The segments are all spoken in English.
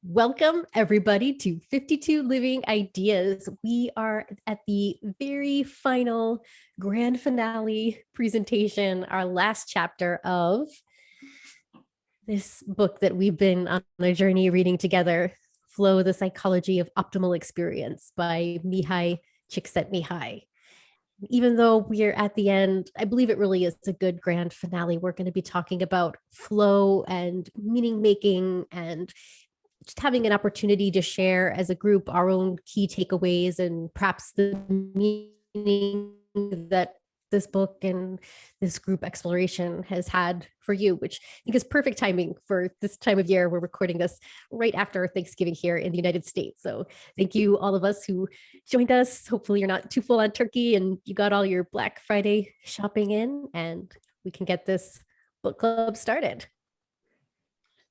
Welcome, everybody, to 52 Living Ideas. We are at the very final grand finale presentation, our last chapter of this book that we've been on a journey reading together, Flow, the Psychology of Optimal Experience by Csikszentmihalyi. Even though we're at the end, I believe it really is a good grand finale. We're going to be talking about flow and meaning making and just having an opportunity to share as a group our own key takeaways and perhaps the meaning that this book and this group exploration has had for you, which I think is perfect timing for this time of year. We're recording this right after Thanksgiving here in the United States. So thank you all of us who joined us. Hopefully you're not too full on turkey and you got all your Black Friday shopping in, and we can get this book club started.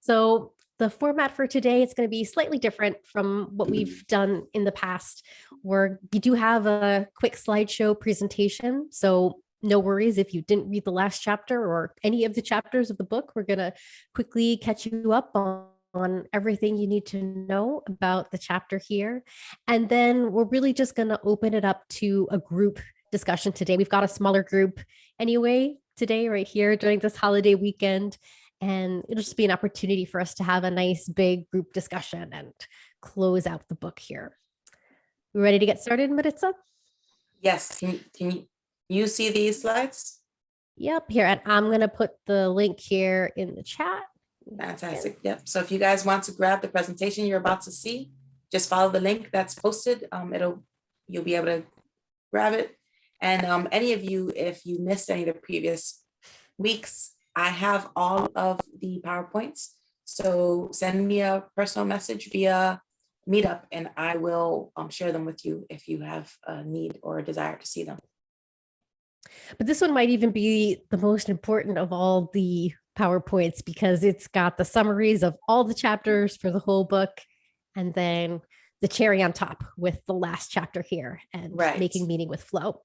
So the format for today is going to be slightly different from what we've done in the past, where we do have a quick slideshow presentation. So no worries if you didn't read the last chapter or any of the chapters of the book. We're going to quickly catch you up on everything you need to know about the chapter here. And then we're really just going to open it up to a group discussion today. We've got a smaller group anyway today, right here during this holiday weekend. And it'll just be an opportunity for us to have a nice big group discussion and close out the book here. We ready to get started, Maritza? Yes. Can you see these slides? Yep, here. And I'm going to put the link here in the chat. Fantastic. Yep. So if you guys want to grab the presentation you're about to see, just follow the link that's posted. You'll be able to grab it. And any of you, if you missed any of the previous weeks, I have all of the PowerPoints. So send me a personal message via Meetup and I will share them with you if you have a need or a desire to see them. But this one might even be the most important of all the PowerPoints because it's got the summaries of all the chapters for the whole book and then the cherry on top with the last chapter here and making meaning with flow.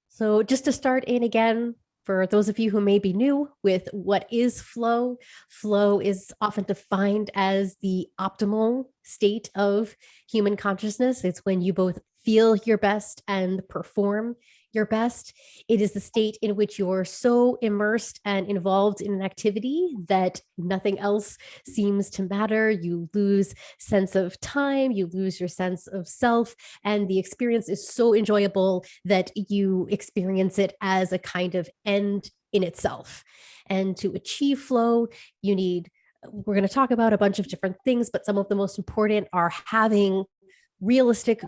So just to start in again, for those of you who may be new with what is flow, flow is often defined as the optimal state of human consciousness. It's when you both feel your best and perform your best. It is the state in which you're so immersed and involved in an activity that nothing else seems to matter. You lose sense of time, you lose your sense of self, and the experience is so enjoyable that you experience it as a kind of end in itself. And to achieve flow, we're going to talk about a bunch of different things, but some of the most important are having realistic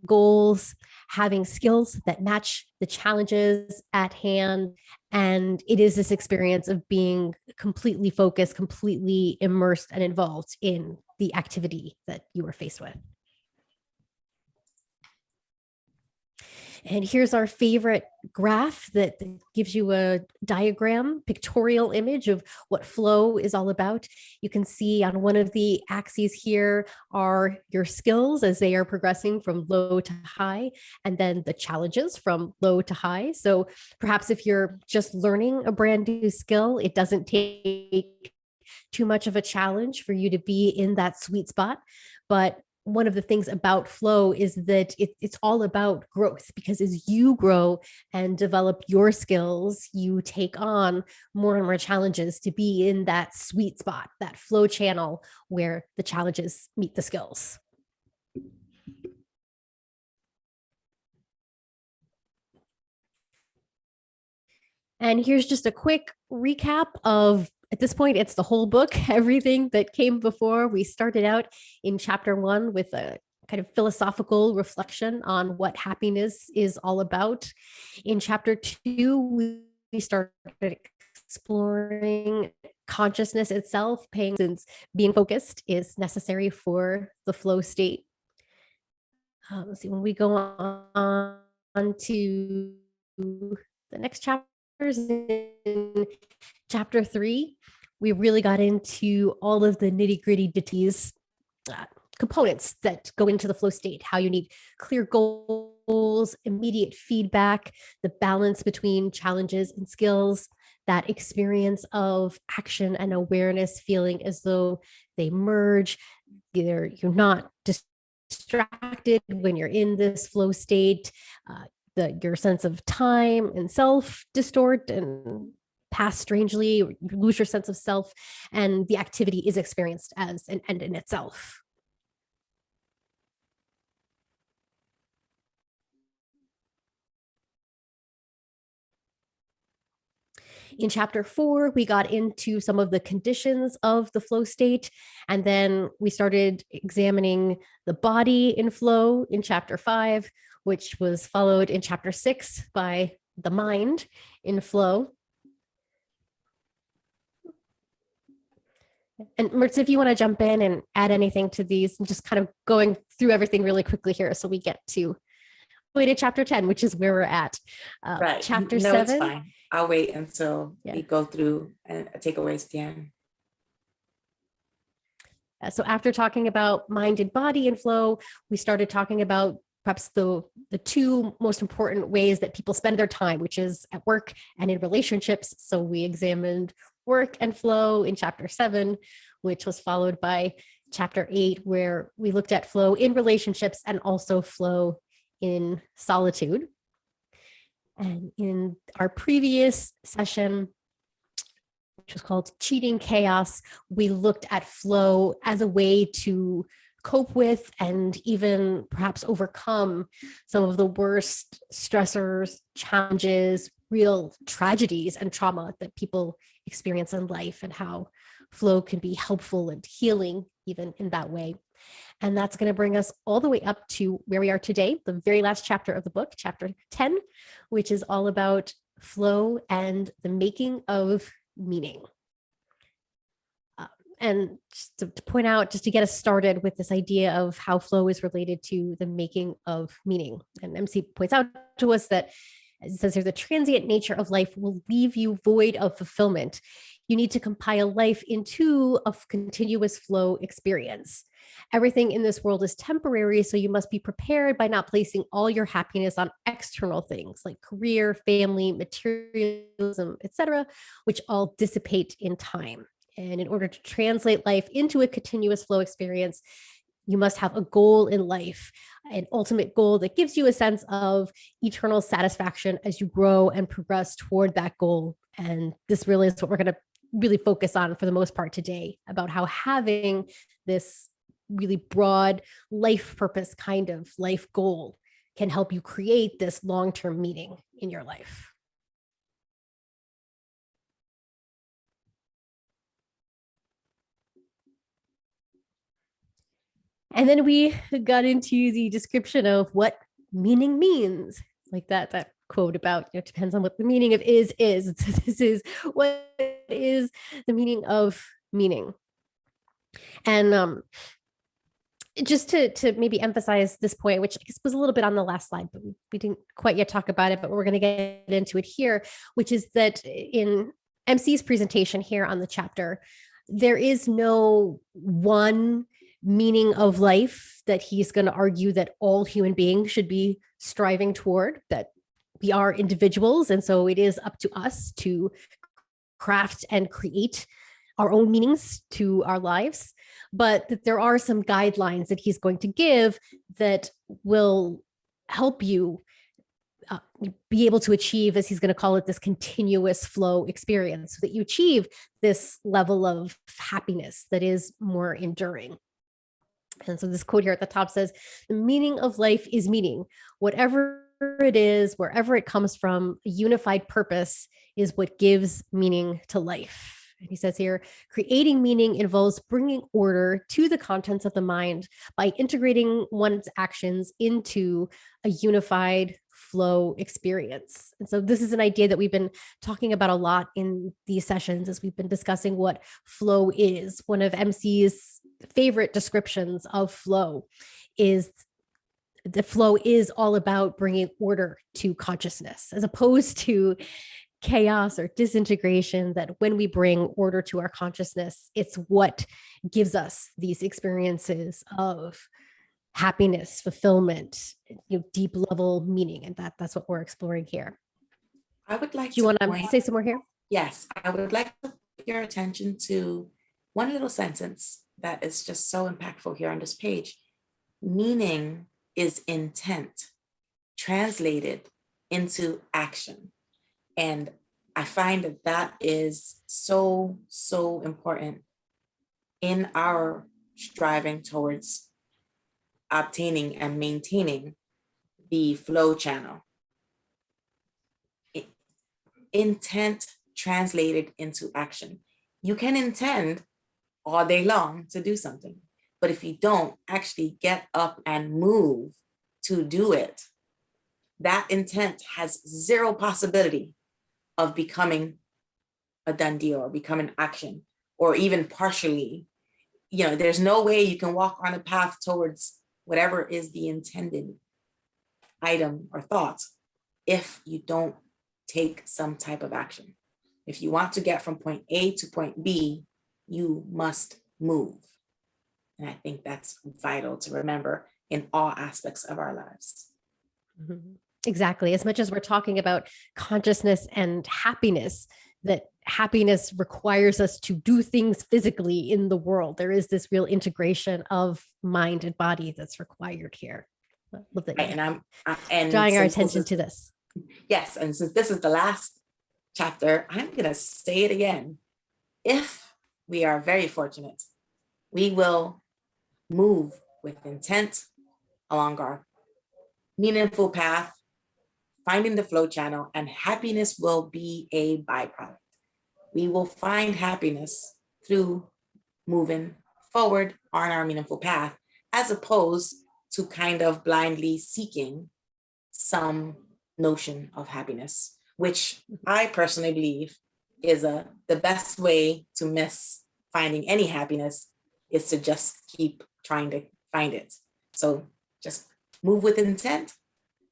goals, having skills that match the challenges at hand. And it is this experience of being completely focused, completely immersed and involved in the activity that you are faced with. And here's our favorite graph that gives you a diagram, pictorial image of what flow is all about. You can see on one of the axes here are your skills as they are progressing from low to high, and then the challenges from low to high. So perhaps if you're just learning a brand new skill, it doesn't take too much of a challenge for you to be in that sweet spot. But one of the things about flow is that it's all about growth, because as you grow and develop your skills, you take on more and more challenges to be in that sweet spot, that flow channel where the challenges meet the skills. And here's just a quick recap of, at this point, it's the whole book, everything that came before. We started out in chapter 1 with a kind of philosophical reflection on what happiness is all about. In chapter 2, we started exploring consciousness itself, since being focused is necessary for the flow state. Let's see, when we go on to the next chapter, in chapter 3, we really got into all of the nitty-gritty details, components that go into the flow state, how you need clear goals, immediate feedback, the balance between challenges and skills, that experience of action and awareness, feeling as though they merge. You're not distracted when you're in this flow state. Your sense of time and self distort and pass strangely, or you lose your sense of self, and the activity is experienced as an end in itself. In chapter 4, we got into some of the conditions of the flow state, and then we started examining the body in flow in chapter 5, which was followed in chapter 6 by the mind in flow. And Mertz, if you want to jump in and add anything to these, and just kind of going through everything really quickly here so we get to chapter 10, which is where we're at. Right. Chapter no, 7. It's fine. I'll wait until we go through and takeaways at the end. So after talking about mind and body and flow, we started talking about perhaps the two most important ways that people spend their time, which is at work and in relationships. So we examined work and flow in chapter 7, which was followed by chapter 8, where we looked at flow in relationships and also flow in solitude. And in our previous session, which was called Cheating Chaos, we looked at flow as a way to cope with and even perhaps overcome some of the worst stressors, challenges, real tragedies and trauma that people experience in life, and how flow can be helpful and healing even in that way. And that's going to bring us all the way up to where we are today, the very last chapter of the book, chapter 10, which is all about flow and the making of meaning. And just to point out, just to get us started with this idea of how flow is related to the making of meaning. And MC points out to us that, as it says here, the transient nature of life will leave you void of fulfillment. You need to compile life into a continuous flow experience. Everything in this world is temporary, so you must be prepared by not placing all your happiness on external things like career, family, materialism, etc., which all dissipate in time. And in order to translate life into a continuous flow experience, you must have a goal in life, an ultimate goal that gives you a sense of eternal satisfaction as you grow and progress toward that goal. And this really is what we're going to really focus on for the most part today, about how having this really broad life purpose kind of life goal can help you create this long-term meaning in your life. And then we got into the description of what meaning means, like that quote about, it depends on what the meaning of is. So this is what is the meaning of meaning. And just to maybe emphasize this point, which I guess was a little bit on the last slide, but we didn't quite yet talk about it, but we're going to get into it here, which is that in MC's presentation here on the chapter, there is no one meaning of life that he's going to argue that all human beings should be striving toward, that we are individuals. And so it is up to us to craft and create our own meanings to our lives, but that there are some guidelines that he's going to give that will help you be able to achieve, as he's going to call it, this continuous flow experience, so that you achieve this level of happiness that is more enduring. And so this quote here at the top says, the meaning of life is meaning. Whatever it is, wherever it comes from, a unified purpose is what gives meaning to life. And he says here, creating meaning involves bringing order to the contents of the mind by integrating one's actions into a unified flow experience. And so this is an idea that we've been talking about a lot in these sessions as we've been discussing what flow is. One of MC's favorite descriptions of flow is the flow is all about bringing order to consciousness, as opposed to chaos or disintegration, that when we bring order to our consciousness, it's what gives us these experiences of happiness, fulfillment, deep level meaning. And that's what we're exploring here. I would like Do you want to say some more here? Yes, I would like to put your attention to one little sentence that is just so impactful here on this page. Meaning is intent translated into action. And I find that that is so, so important in our striving towards obtaining and maintaining the flow channel. Intent translated into action. You can intend all day long to do something, but if you don't actually get up and move to do it, that intent has zero possibility of becoming a done deal or becoming action, or even partially. There's no way you can walk on a path towards whatever is the intended item or thought if you don't take some type of action. If you want to get from point A to point B, you must move. And I think that's vital to remember in all aspects of our lives. Mm-hmm. Exactly. As much as we're talking about consciousness and happiness, that happiness requires us to do things physically in the world. There is this real integration of mind and body that's required here. Love that. Right, and drawing our attention to this. Yes, and since this is the last chapter, I'm going to say it again. If we are very fortunate, we will move with intent along our meaningful path, finding the flow channel, and happiness will be a byproduct. We will find happiness through moving forward on our meaningful path, as opposed to kind of blindly seeking some notion of happiness, which I personally believe is the best way to miss finding any happiness is to just keep trying to find it. So just move with intent,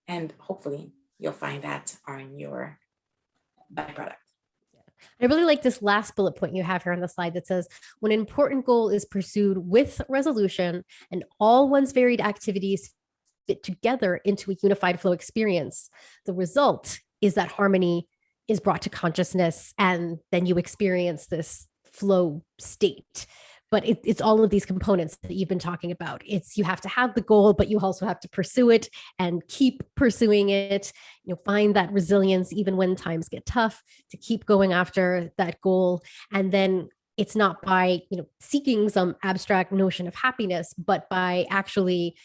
and hopefully you'll find that on your byproduct. I really like this last bullet point you have here on the slide that says, when an important goal is pursued with resolution and all one's varied activities fit together into a unified flow experience, the result is that harmony is brought to consciousness, and then you experience this flow state. But it's all of these components that you've been talking about. It's you have to have the goal, but you also have to pursue it and keep pursuing it. Find that resilience even when times get tough, to keep going after that goal. And then it's not by seeking some abstract notion of happiness, but by actually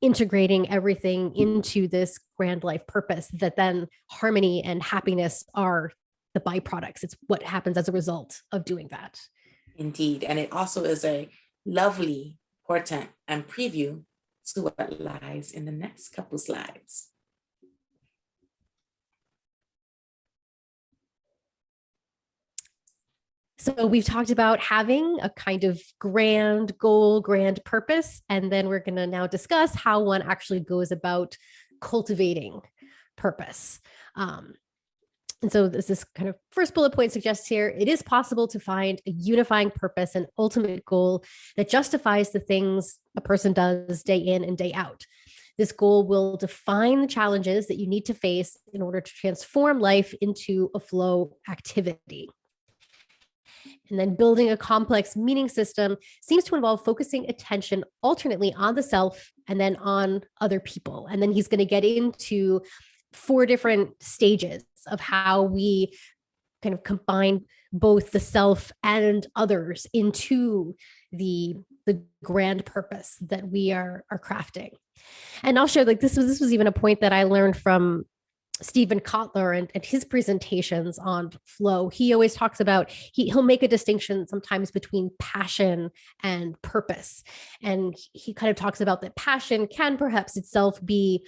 integrating everything into this grand life purpose, that then harmony and happiness are the byproducts. It's what happens as a result of doing that. Indeed. And it also is a lovely portent and preview to what lies in the next couple slides. So we've talked about having a kind of grand goal, grand purpose, and then we're going to now discuss how one actually goes about cultivating purpose. And so this kind of first bullet point suggests here, it is possible to find a unifying purpose and ultimate goal that justifies the things a person does day in and day out. This goal will define the challenges that you need to face in order to transform life into a flow activity. And then building a complex meaning system seems to involve focusing attention alternately on the self and then on other people. And then he's going to get into 4 different stages of how we kind of combine both the self and others into the grand purpose that we are crafting. And I'll share, this was even a point that I learned from Stephen Kotler and his presentations on flow. He always talks about, he'll make a distinction sometimes between passion and purpose. And he kind of talks about that passion can perhaps itself be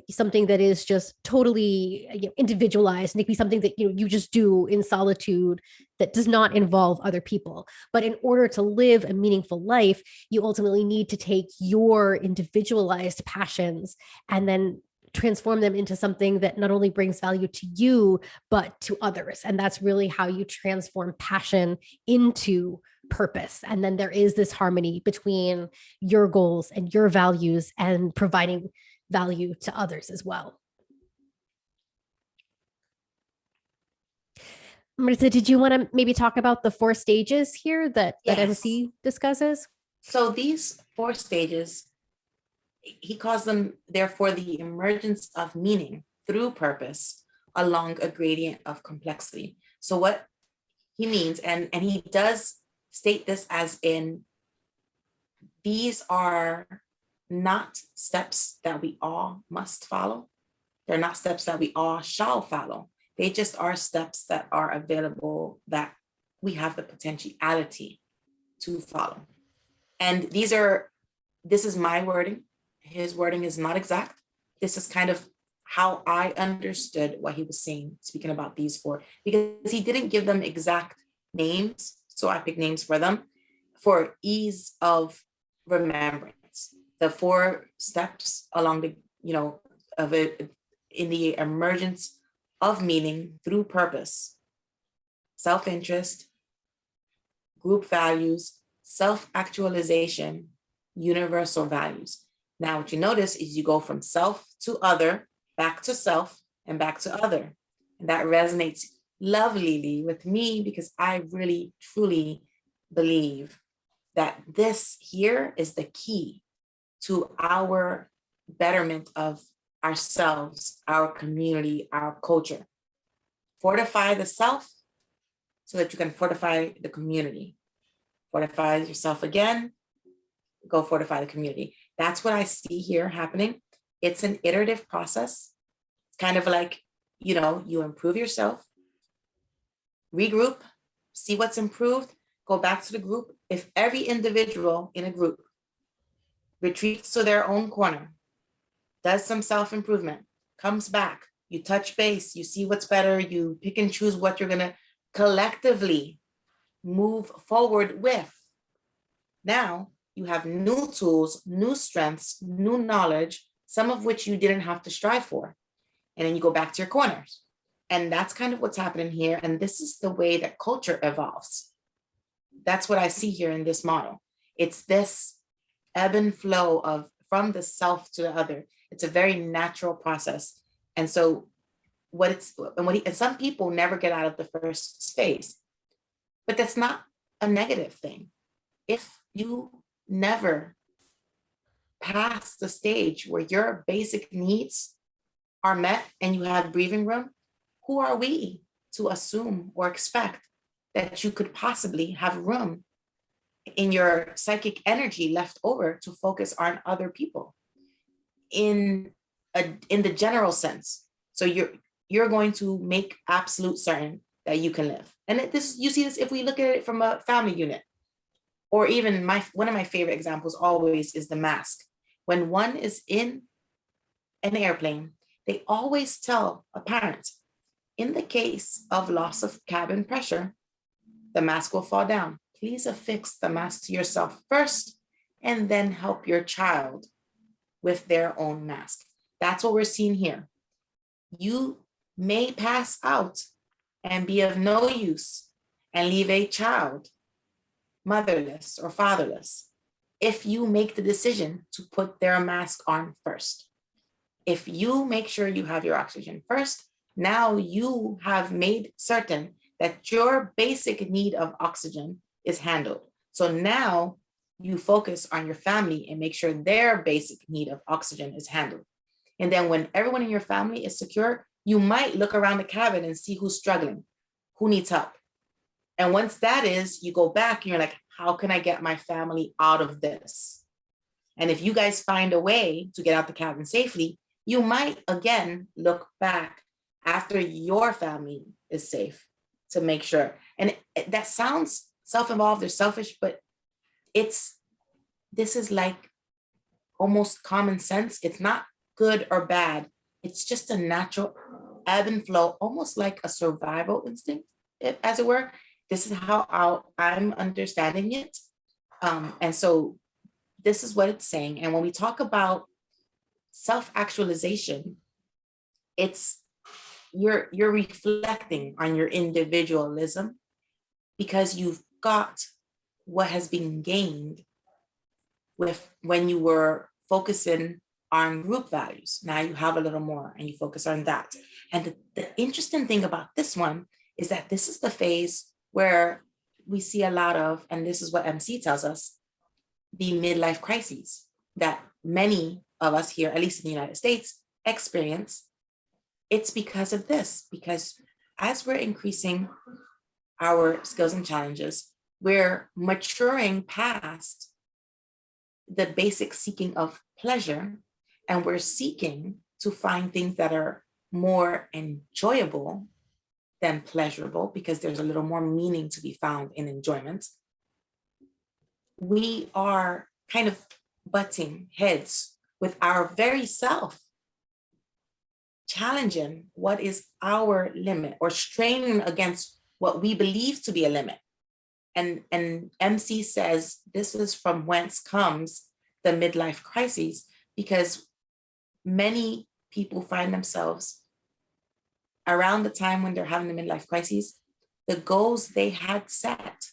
something that is just totally individualized, and it can be something that you just do in solitude that does not involve other people. But in order to live a meaningful life, you ultimately need to take your individualized passions and then transform them into something that not only brings value to you, but to others. And that's really how you transform passion into purpose. And then there is this harmony between your goals and your values and providing value to others as well. Marissa, did you want to maybe talk about the four stages here that Yes. MC discusses? So these four stages, he calls them, therefore, the emergence of meaning through purpose along a gradient of complexity. So what he means, and he does state this as in, these are not steps that we all must follow. They're not steps that we all shall follow. They just are steps that are available that we have the potentiality to follow. And this is my wording. His wording is not exact. This is kind of how I understood what he was saying, speaking about these four, because he didn't give them exact names. So I picked names for them for ease of remembrance. The four steps along the, of it in the emergence of meaning through purpose: self-interest, group values, self-actualization, universal values. Now, what you notice is you go from self to other, back to self, and back to other. And that resonates lovelyly with me because I really, truly believe that this here is the key to our betterment of ourselves, our community, our culture. Fortify the self so that you can fortify the community. Fortify yourself again, go fortify the community. That's what I see here happening. It's an iterative process. It's kind of like, you improve yourself, regroup, see what's improved, go back to the group. If every individual in a group retreats to their own corner, does some self-improvement, comes back, you touch base, you see what's better, you pick and choose what you're gonna collectively move forward with. Now you have new tools, new strengths, new knowledge, some of which you didn't have to strive for. And then you go back to your corners. And that's kind of what's happening here. And this is the way that culture evolves. That's what I see here in this model. It's this ebb and flow of from the self to the other. It's a very natural process. And so and some people never get out of the first phase, but that's not a negative thing. If you never pass the stage where your basic needs are met and you have breathing room, who are we to assume or expect that you could possibly have room in your psychic energy left over to focus on other people in the general sense? So you're going to make absolute certain that you can live. And you see this if we look at it from a family unit, or even one of my favorite examples always is the mask. When one is in an airplane, they always tell a parent, in the case of loss of cabin pressure, the mask will fall down. Please affix the mask to yourself first, and then help your child with their own mask. That's what we're seeing here. You may pass out and be of no use and leave a child motherless or fatherless if you make the decision to put their mask on first. If you make sure you have your oxygen first, now you have made certain that your basic need of oxygen is handled. So now you focus on your family and make sure their basic need of oxygen is handled. And then when everyone in your family is secure, you might look around the cabin and see who's struggling, who needs help. And once that is, you go back and you're like, how can I get my family out of this? And if you guys find a way to get out the cabin safely, you might again look back after your family is safe to make sure. And that sounds self-involved or selfish, but this is like almost common sense. It's not good or bad. It's just a natural ebb and flow, almost like a survival instinct, as it were. This is how I'm understanding it. And so this is what it's saying. And when we talk about self-actualization, it's you're reflecting on your individualism because you've got what has been gained with when you were focusing on group values. Now you have a little more and you focus on that. And the interesting thing about this one is that this is the phase where we see a lot of, and this is what MC tells us, the midlife crises that many of us here, at least in the United States, experience. It's because of this, because as we're increasing our skills and challenges, we're maturing past the basic seeking of pleasure, and we're seeking to find things that are more enjoyable than pleasurable, because there's a little more meaning to be found in enjoyment. We are kind of butting heads with our very self, challenging what is our limit or straining against what we believe to be a limit. And MC says this is from whence comes the midlife crises, because many people find themselves around the time when they're having the midlife crises, the goals they had set,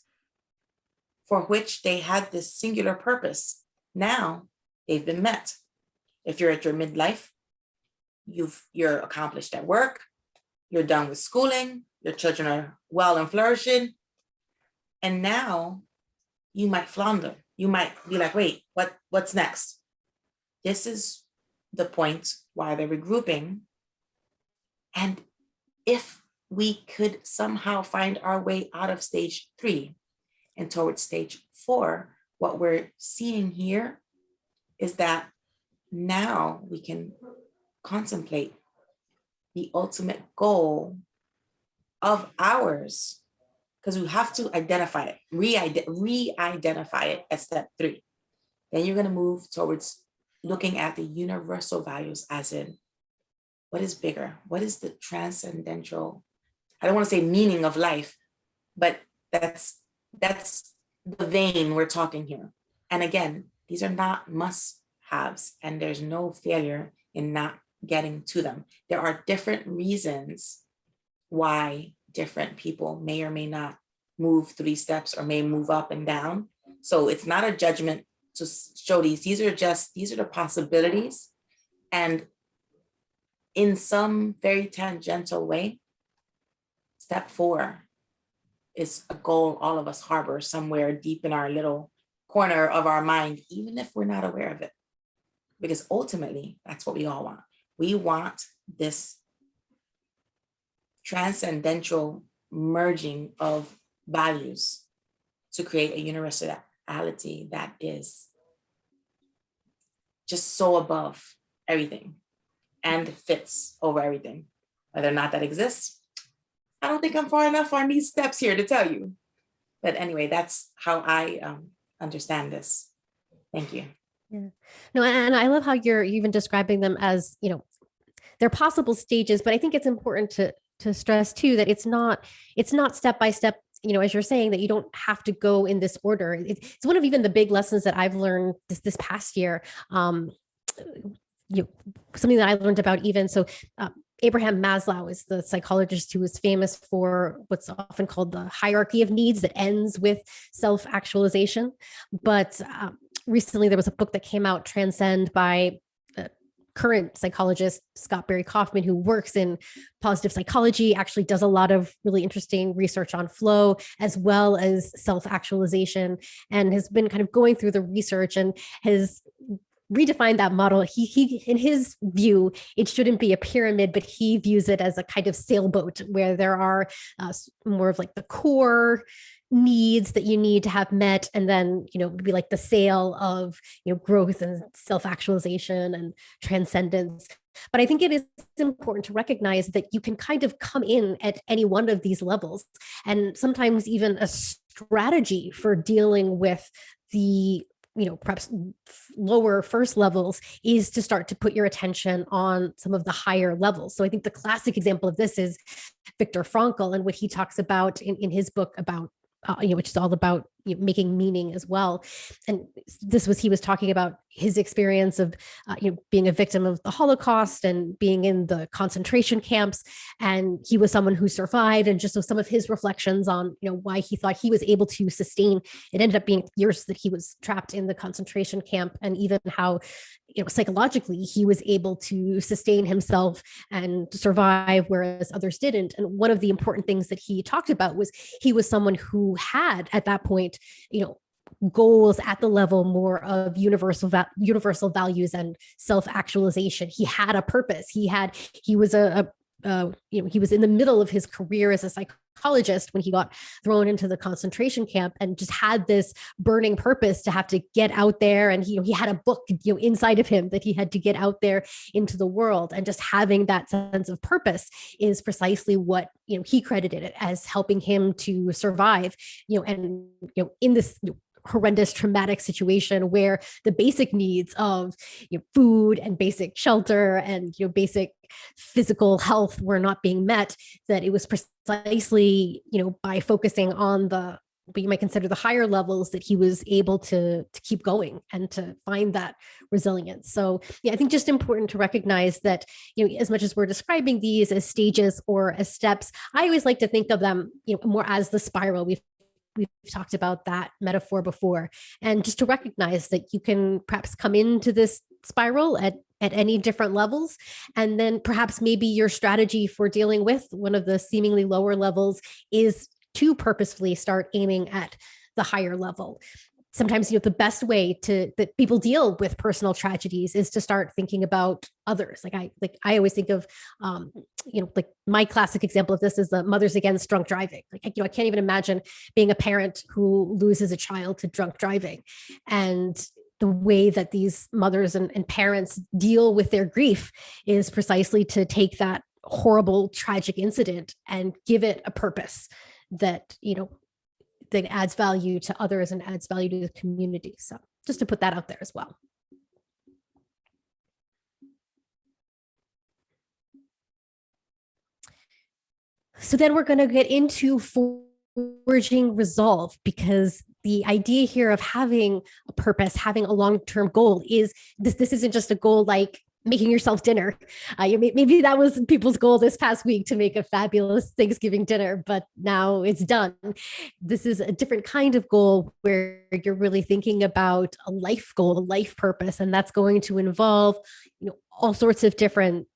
for which they had this singular purpose, now they've been met. If you're at your midlife, you're accomplished at work, you're done with schooling, your children are well and flourishing, and now you might flounder. You might be like, wait, what's next? This is the point why they're regrouping. And if we could somehow find our way out of stage 3 and towards stage 4, what we're seeing here is that now we can contemplate the ultimate goal of ours, because we have to identify it, re-identify it at step 3. Then you're going to move towards looking at the universal values, as in, what is bigger? What is the transcendental, I don't want to say meaning of life, but that's the vein we're talking here. And again, these are not must-haves, and there's no failure in not getting to them. There are different reasons why different people may or may not move 3 steps or may move up and down. So it's not a judgment to show these are the possibilities. And in some very tangential way, step 4 is a goal all of us harbor somewhere deep in our little corner of our mind, even if we're not aware of it. Because ultimately, that's what we all want. We want this transcendental merging of values to create a universality that is just so above everything and fits over everything. Whether or not that exists, I don't think I'm far enough on these steps here to tell you. But anyway, that's how I understand this. Thank you. Yeah. No, and I love how you're even describing them as, they're possible stages, but I think it's important to stress too that it's not step by step, as you're saying, that you don't have to go in this order. It's one of even the big lessons that I've learned this past year. Something that I learned about even Abraham Maslow is the psychologist who is famous for what's often called the hierarchy of needs that ends with self-actualization. But recently there was a book that came out, Transcend, by current psychologist Scott Barry Kaufman, who works in positive psychology, actually does a lot of really interesting research on flow as well as self-actualization, and has been kind of going through the research and has redefined that model. He in his view, it shouldn't be a pyramid, but he views it as a kind of sailboat where there are more of like the core needs that you need to have met, and then be like the sail of growth and self-actualization and transcendence. But I think it is important to recognize that you can kind of come in at any one of these levels, and sometimes even a strategy for dealing with the perhaps lower first levels is to start to put your attention on some of the higher levels. So I think the classic example of this is Viktor Frankl and what he talks about in his book about, which is all about making meaning as well. And he was talking about his experience of being a victim of the Holocaust and being in the concentration camps. And he was someone who survived, and just some of his reflections on why he thought he was able to sustain. It ended up being years that he was trapped in the concentration camp, and even how psychologically he was able to sustain himself and survive, whereas others didn't. And one of the important things that he talked about was he was someone who had at that point goals at the level more of universal values and self-actualization. He had a purpose. He was he was in the middle of his career as a psychologist when he got thrown into the concentration camp, and just had this burning purpose to have to get out there. And he had a book inside of him that he had to get out there into the world. And just having that sense of purpose is precisely what he credited it as helping him to survive. And in this horrendous traumatic situation where the basic needs of food and basic shelter and basic physical health were not being met, that it was precisely by focusing on what you might consider the higher levels that he was able to keep going and to find that resilience. So I think just important to recognize that as much as we're describing these as stages or as steps, I always like to think of them more as the spiral. We've talked about that metaphor before, and just to recognize that you can perhaps come into this spiral at any different levels, and then perhaps maybe your strategy for dealing with one of the seemingly lower levels is to purposefully start aiming at the higher level. Sometimes the best way that people deal with personal tragedies is to start thinking about others. I always think of like my classic example of this is the Mothers Against Drunk Driving. I can't even imagine being a parent who loses a child to drunk driving, and the way that these mothers and parents deal with their grief is precisely to take that horrible tragic incident and give it a purpose that that adds value to others and adds value to the community. So just to put that out there as well. So then we're going to get into forging resolve, because the idea here of having a purpose, having a long-term goal is this isn't just a goal like making yourself dinner. Maybe that was people's goal this past week, to make a fabulous Thanksgiving dinner, but now it's done. This is a different kind of goal where you're really thinking about a life goal, a life purpose, and that's going to involve, all sorts of different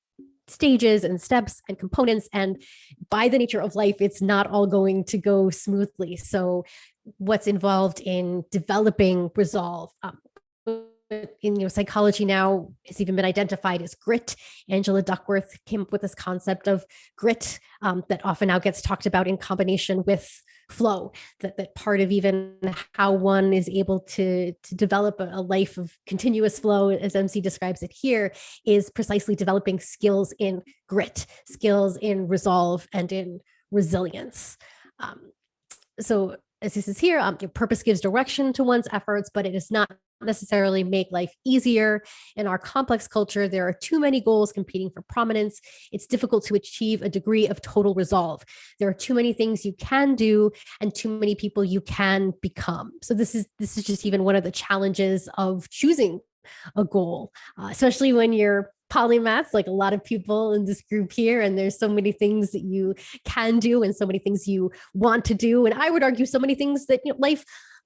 stages and steps and components. And by the nature of life, it's not all going to go smoothly. So what's involved in developing resolve, in psychology now has even been identified as grit. Angela Duckworth came up with this concept of grit that often now gets talked about in combination with flow, that part of even how one is able to develop a life of continuous flow, as MC describes it here, is precisely developing skills in grit, skills in resolve, and in resilience. So as this is here, purpose gives direction to one's efforts, but it does not necessarily make life easier. In our complex culture, there are too many goals competing for prominence. It's difficult to achieve a degree of total resolve. There are too many things you can do and too many people you can become. So this is just even one of the challenges of choosing a goal, especially when you're polymaths, like a lot of people in this group here, and there's so many things that you can do and so many things you want to do. And I would argue so many things that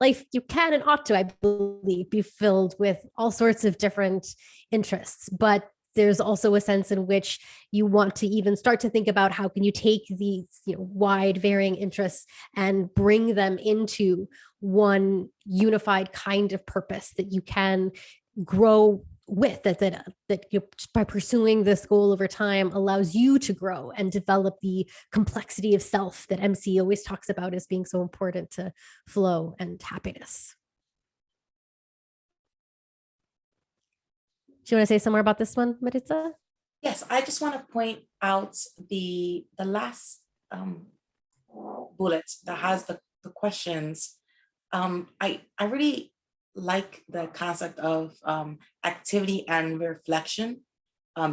life you can and ought to, I believe, be filled with all sorts of different interests. But there's also a sense in which you want to even start to think about how can you take these wide varying interests and bring them into one unified kind of purpose that you can grow with, that by pursuing this goal over time allows you to grow and develop the complexity of self that MC always talks about as being so important to flow and happiness. Do you want to say some more about this one, Maritza? Yes, I just want to point out the last bullet that has the questions. I really like the concept of activity and reflection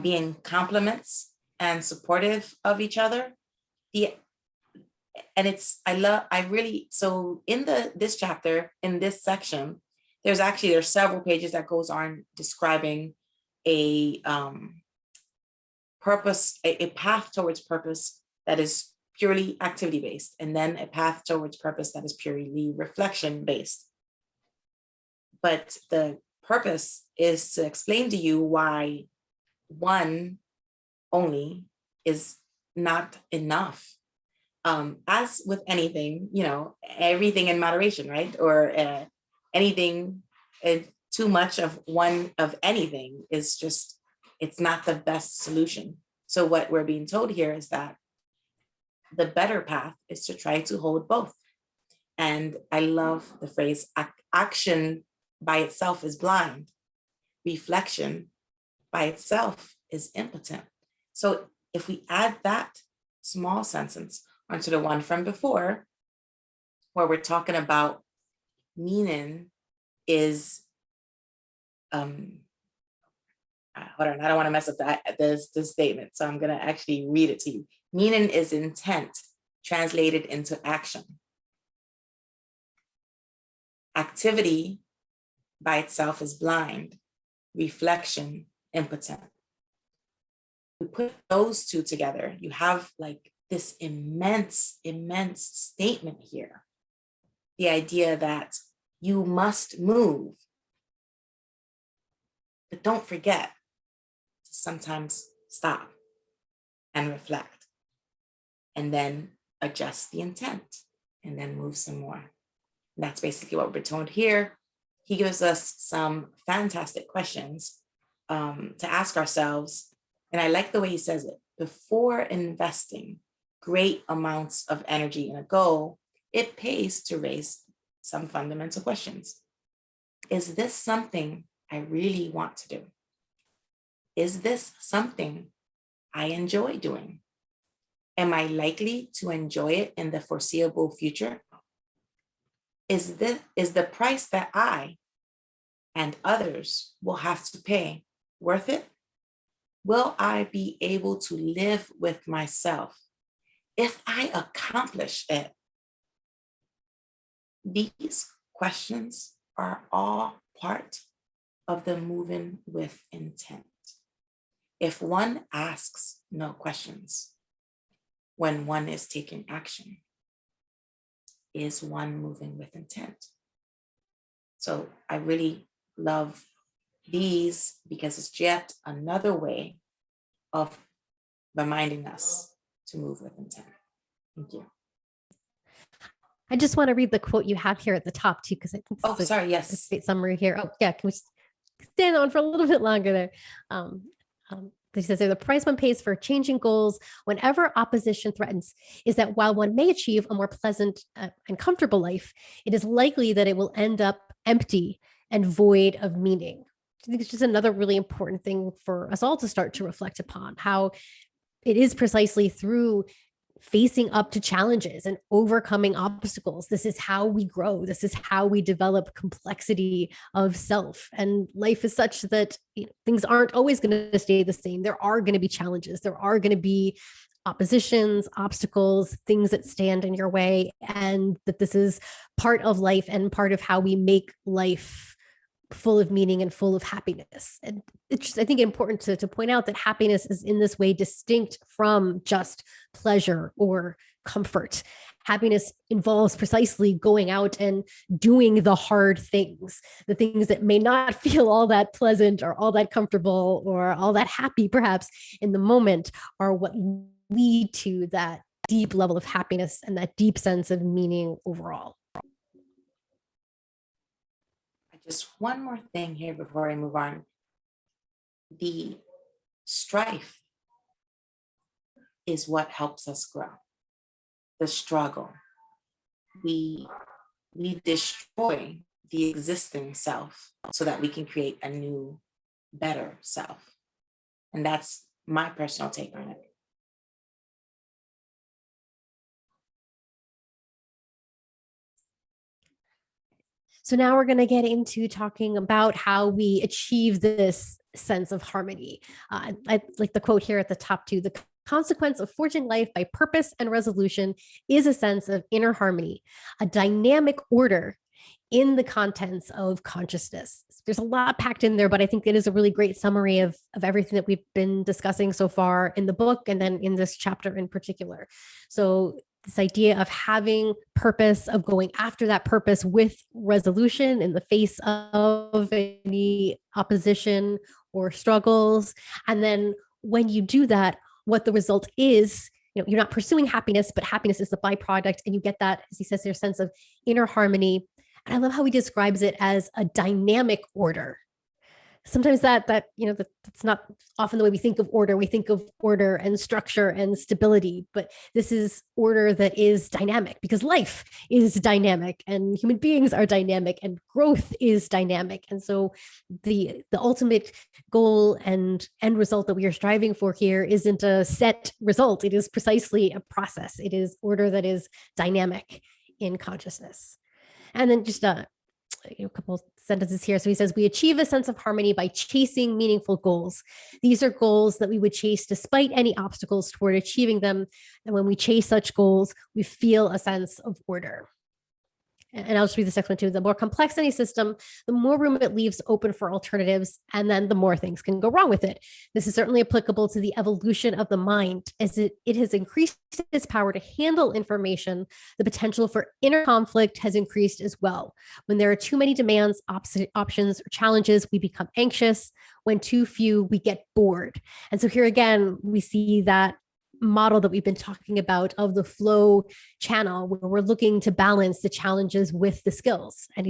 being complements and supportive of each other. and so in this chapter, in this section, there's several pages that goes on describing a purpose, a path towards purpose that is purely activity based, and then a path towards purpose that is purely reflection based. But the purpose is to explain to you why one only is not enough. As with anything, everything in moderation, right? Or anything, too much of one of anything is just, it's not the best solution. So what we're being told here is that the better path is to try to hold both. And I love the phrase, action by itself is blind. Reflection by itself is impotent. So if we add that small sentence onto the one from before, where we're talking about meaning is, hold on, I don't want to mess up this statement, so I'm going to actually read it to you. Meaning is intent translated into action. Activity by itself is blind. Reflection, impotent. We put those two together, you have like this immense statement here. The idea that you must move, but don't forget to sometimes stop and reflect, and then adjust the intent, and then move some more. And that's basically what we're told here. He gives us some fantastic questions to ask ourselves. And I like the way he says it. Before investing great amounts of energy in a goal, it pays to raise some fundamental questions. Is this something I really want to do? Is this something I enjoy doing? Am I likely to enjoy it in the foreseeable future? Is the price that I and others will have to pay worth it? Will I be able to live with myself if I accomplish it? These questions are all part of the moving with intent. If one asks no questions when one is taking action, is one moving with intent? So I really love these because it's yet another way of reminding us to move with intent. Thank you. I just want to read the quote you have here at the top too, because I think this is a great summary here. Oh yeah, can we stand on for a little bit longer there? He says the price one pays for changing goals whenever opposition threatens is that while one may achieve a more pleasant and comfortable life, it is likely that it will end up empty and void of meaning. I think it's just another really important thing for us all to start to reflect upon, how it is precisely through facing up to challenges and overcoming obstacles. This is how we grow. This is how we develop complexity of self. And life is such that things aren't always going to stay the same. There are going to be challenges. There are going to be oppositions, obstacles, things that stand in your way, and that this is part of life and part of how we make life full of meaning and full of happiness. And it's just, I think, important to point out that happiness is in this way distinct from just pleasure or comfort. Happiness involves precisely going out and doing the hard things, the things that may not feel all that pleasant or all that comfortable or all that happy, perhaps in the moment, are what lead to that deep level of happiness and that deep sense of meaning overall. Just one more thing here before I move on. The strife is what helps us grow. The struggle. We destroy the existing self so that we can create a new, better self. And that's my personal take on it. So now we're going to get into talking about how we achieve this sense of harmony. I like the quote here at the top too. The consequence of forging life by purpose and resolution is a sense of inner harmony, a dynamic order in the contents of consciousness. There's a lot packed in there, but I think it is a really great summary of everything that we've been discussing so far in the book and then in this chapter in particular. So this idea of having purpose, of going after that purpose with resolution in the face of any opposition or struggles. And then when you do that, what the result is, you're not pursuing happiness, but happiness is the byproduct. And you get that, as he says, there's a sense of inner harmony. And I love how he describes it as a dynamic order. Sometimes that's not often the way we think of order. We think of order and structure and stability, but this is order that is dynamic because life is dynamic and human beings are dynamic and growth is dynamic. And so the ultimate goal and end result that we are striving for here isn't a set result. It is precisely a process. It is order that is dynamic in consciousness. And then just a couple sentences here. So he says, we achieve a sense of harmony by chasing meaningful goals. These are goals that we would chase despite any obstacles toward achieving them. And when we chase such goals, we feel a sense of order. And I'll just read this next one too. The more complex any system, the more room it leaves open for alternatives, and then the more things can go wrong with it. This is certainly applicable to the evolution of the mind, as it has increased its power to handle information. The potential for inner conflict has increased as well. When there are too many demands, options, or challenges, we become anxious. When too few, we get bored. And so here again, we see that model that we've been talking about of the flow channel, where we're looking to balance the challenges with the skills. And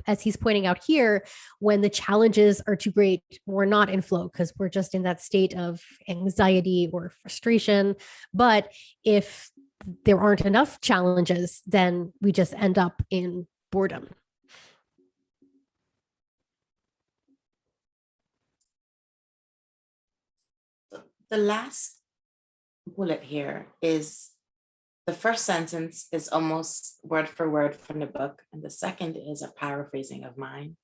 as he's pointing out here, when the challenges are too great, we're not in flow because we're just in that state of anxiety or frustration. But if there aren't enough challenges, then we just end up in boredom. The last bullet here is the first sentence is almost word for word from the book, and the second is a paraphrasing of mine.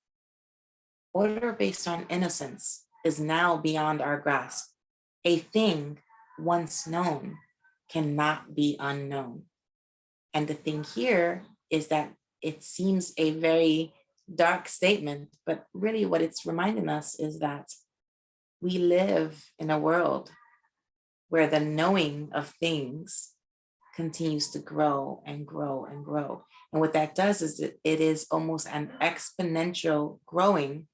Order based on innocence is now beyond our grasp. A thing once known cannot be unknown. And the thing here is that it seems a very dark statement, but really what it's reminding us is that we live in a world where the knowing of things continues to grow and grow and grow. And what that does is it is almost an exponential growing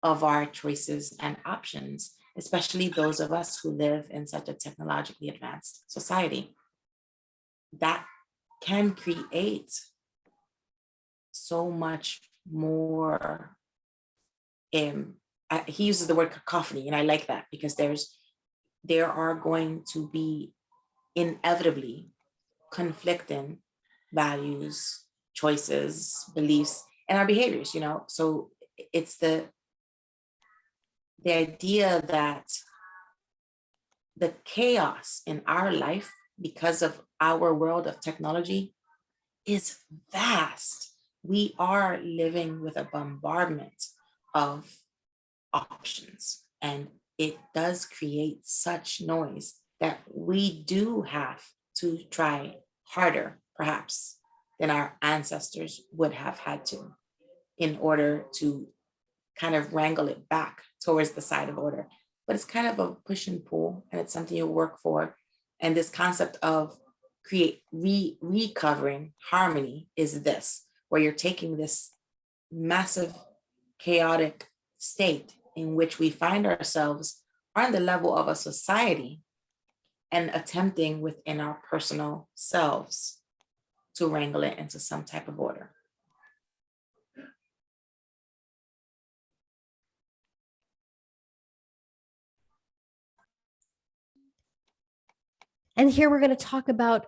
of our choices and options, especially those of us who live in such a technologically advanced society. That can create so much more. He uses the word cacophony, and I like that because there are going to be inevitably conflicting values, choices, beliefs, and our behaviors, So it's the idea that the chaos in our life because of our world of technology is vast. We are living with a bombardment of options, and it does create such noise that we do have to try harder, perhaps, than our ancestors would have had to in order to kind of wrangle it back towards the side of order. But it's kind of a push and pull, and it's something you work for. And this concept of recovering harmony is this, where you're taking this massive chaotic state in which we find ourselves on the level of a society and attempting within our personal selves to wrangle it into some type of order. And here we're going to talk about,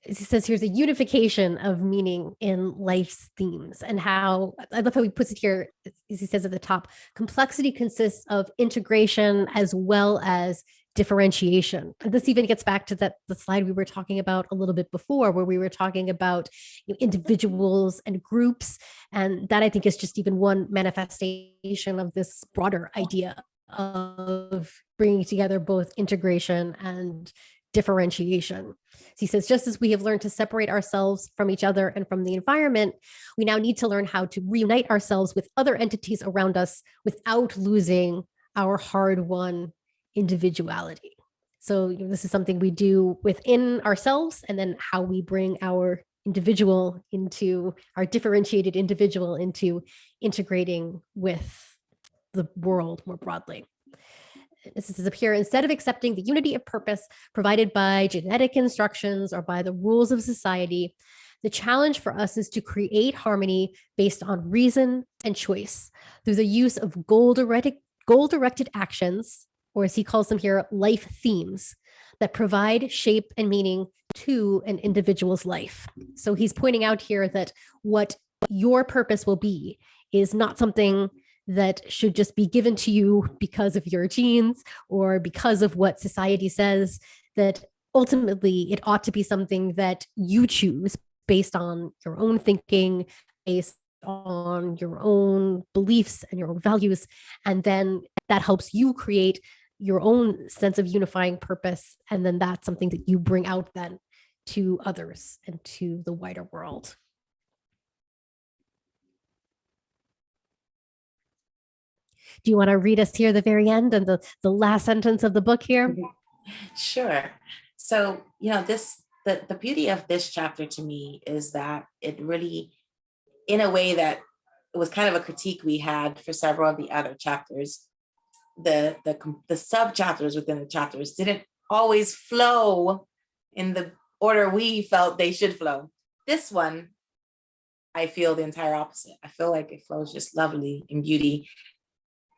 it says here's a unification of meaning in life's themes, and how, I love how he puts it here, as he says at the top, complexity consists of integration as well as differentiation. And this even gets back to the slide we were talking about a little bit before, where we were talking about individuals and groups. And that, I think, is just even one manifestation of this broader idea of bringing together both integration and differentiation. So he says, just as we have learned to separate ourselves from each other and from the environment, we now need to learn how to reunite ourselves with other entities around us without losing our hard-won individuality. So this is something we do within ourselves, and then how we bring our individual into our differentiated individual into integrating with the world more broadly. This is up here. Instead of accepting the unity of purpose provided by genetic instructions or by the rules of society, the challenge for us is to create harmony based on reason and choice through the use of goal-directed actions, or as he calls them here, life themes, that provide shape and meaning to an individual's life. So he's pointing out here that what your purpose will be is not something that should just be given to you because of your genes or because of what society says, that ultimately it ought to be something that you choose based on your own thinking, based on your own beliefs and your own values. And then that helps you create your own sense of unifying purpose. And then that's something that you bring out then to others and to the wider world. Do you want to read us here the very end and the last sentence of the book here? Sure. So, the beauty of this chapter to me is that it really, in a way that it was kind of a critique we had for several of the other chapters, the sub chapters within the chapters didn't always flow in the order we felt they should flow. This one, I feel the entire opposite. I feel like it flows just lovely in beauty.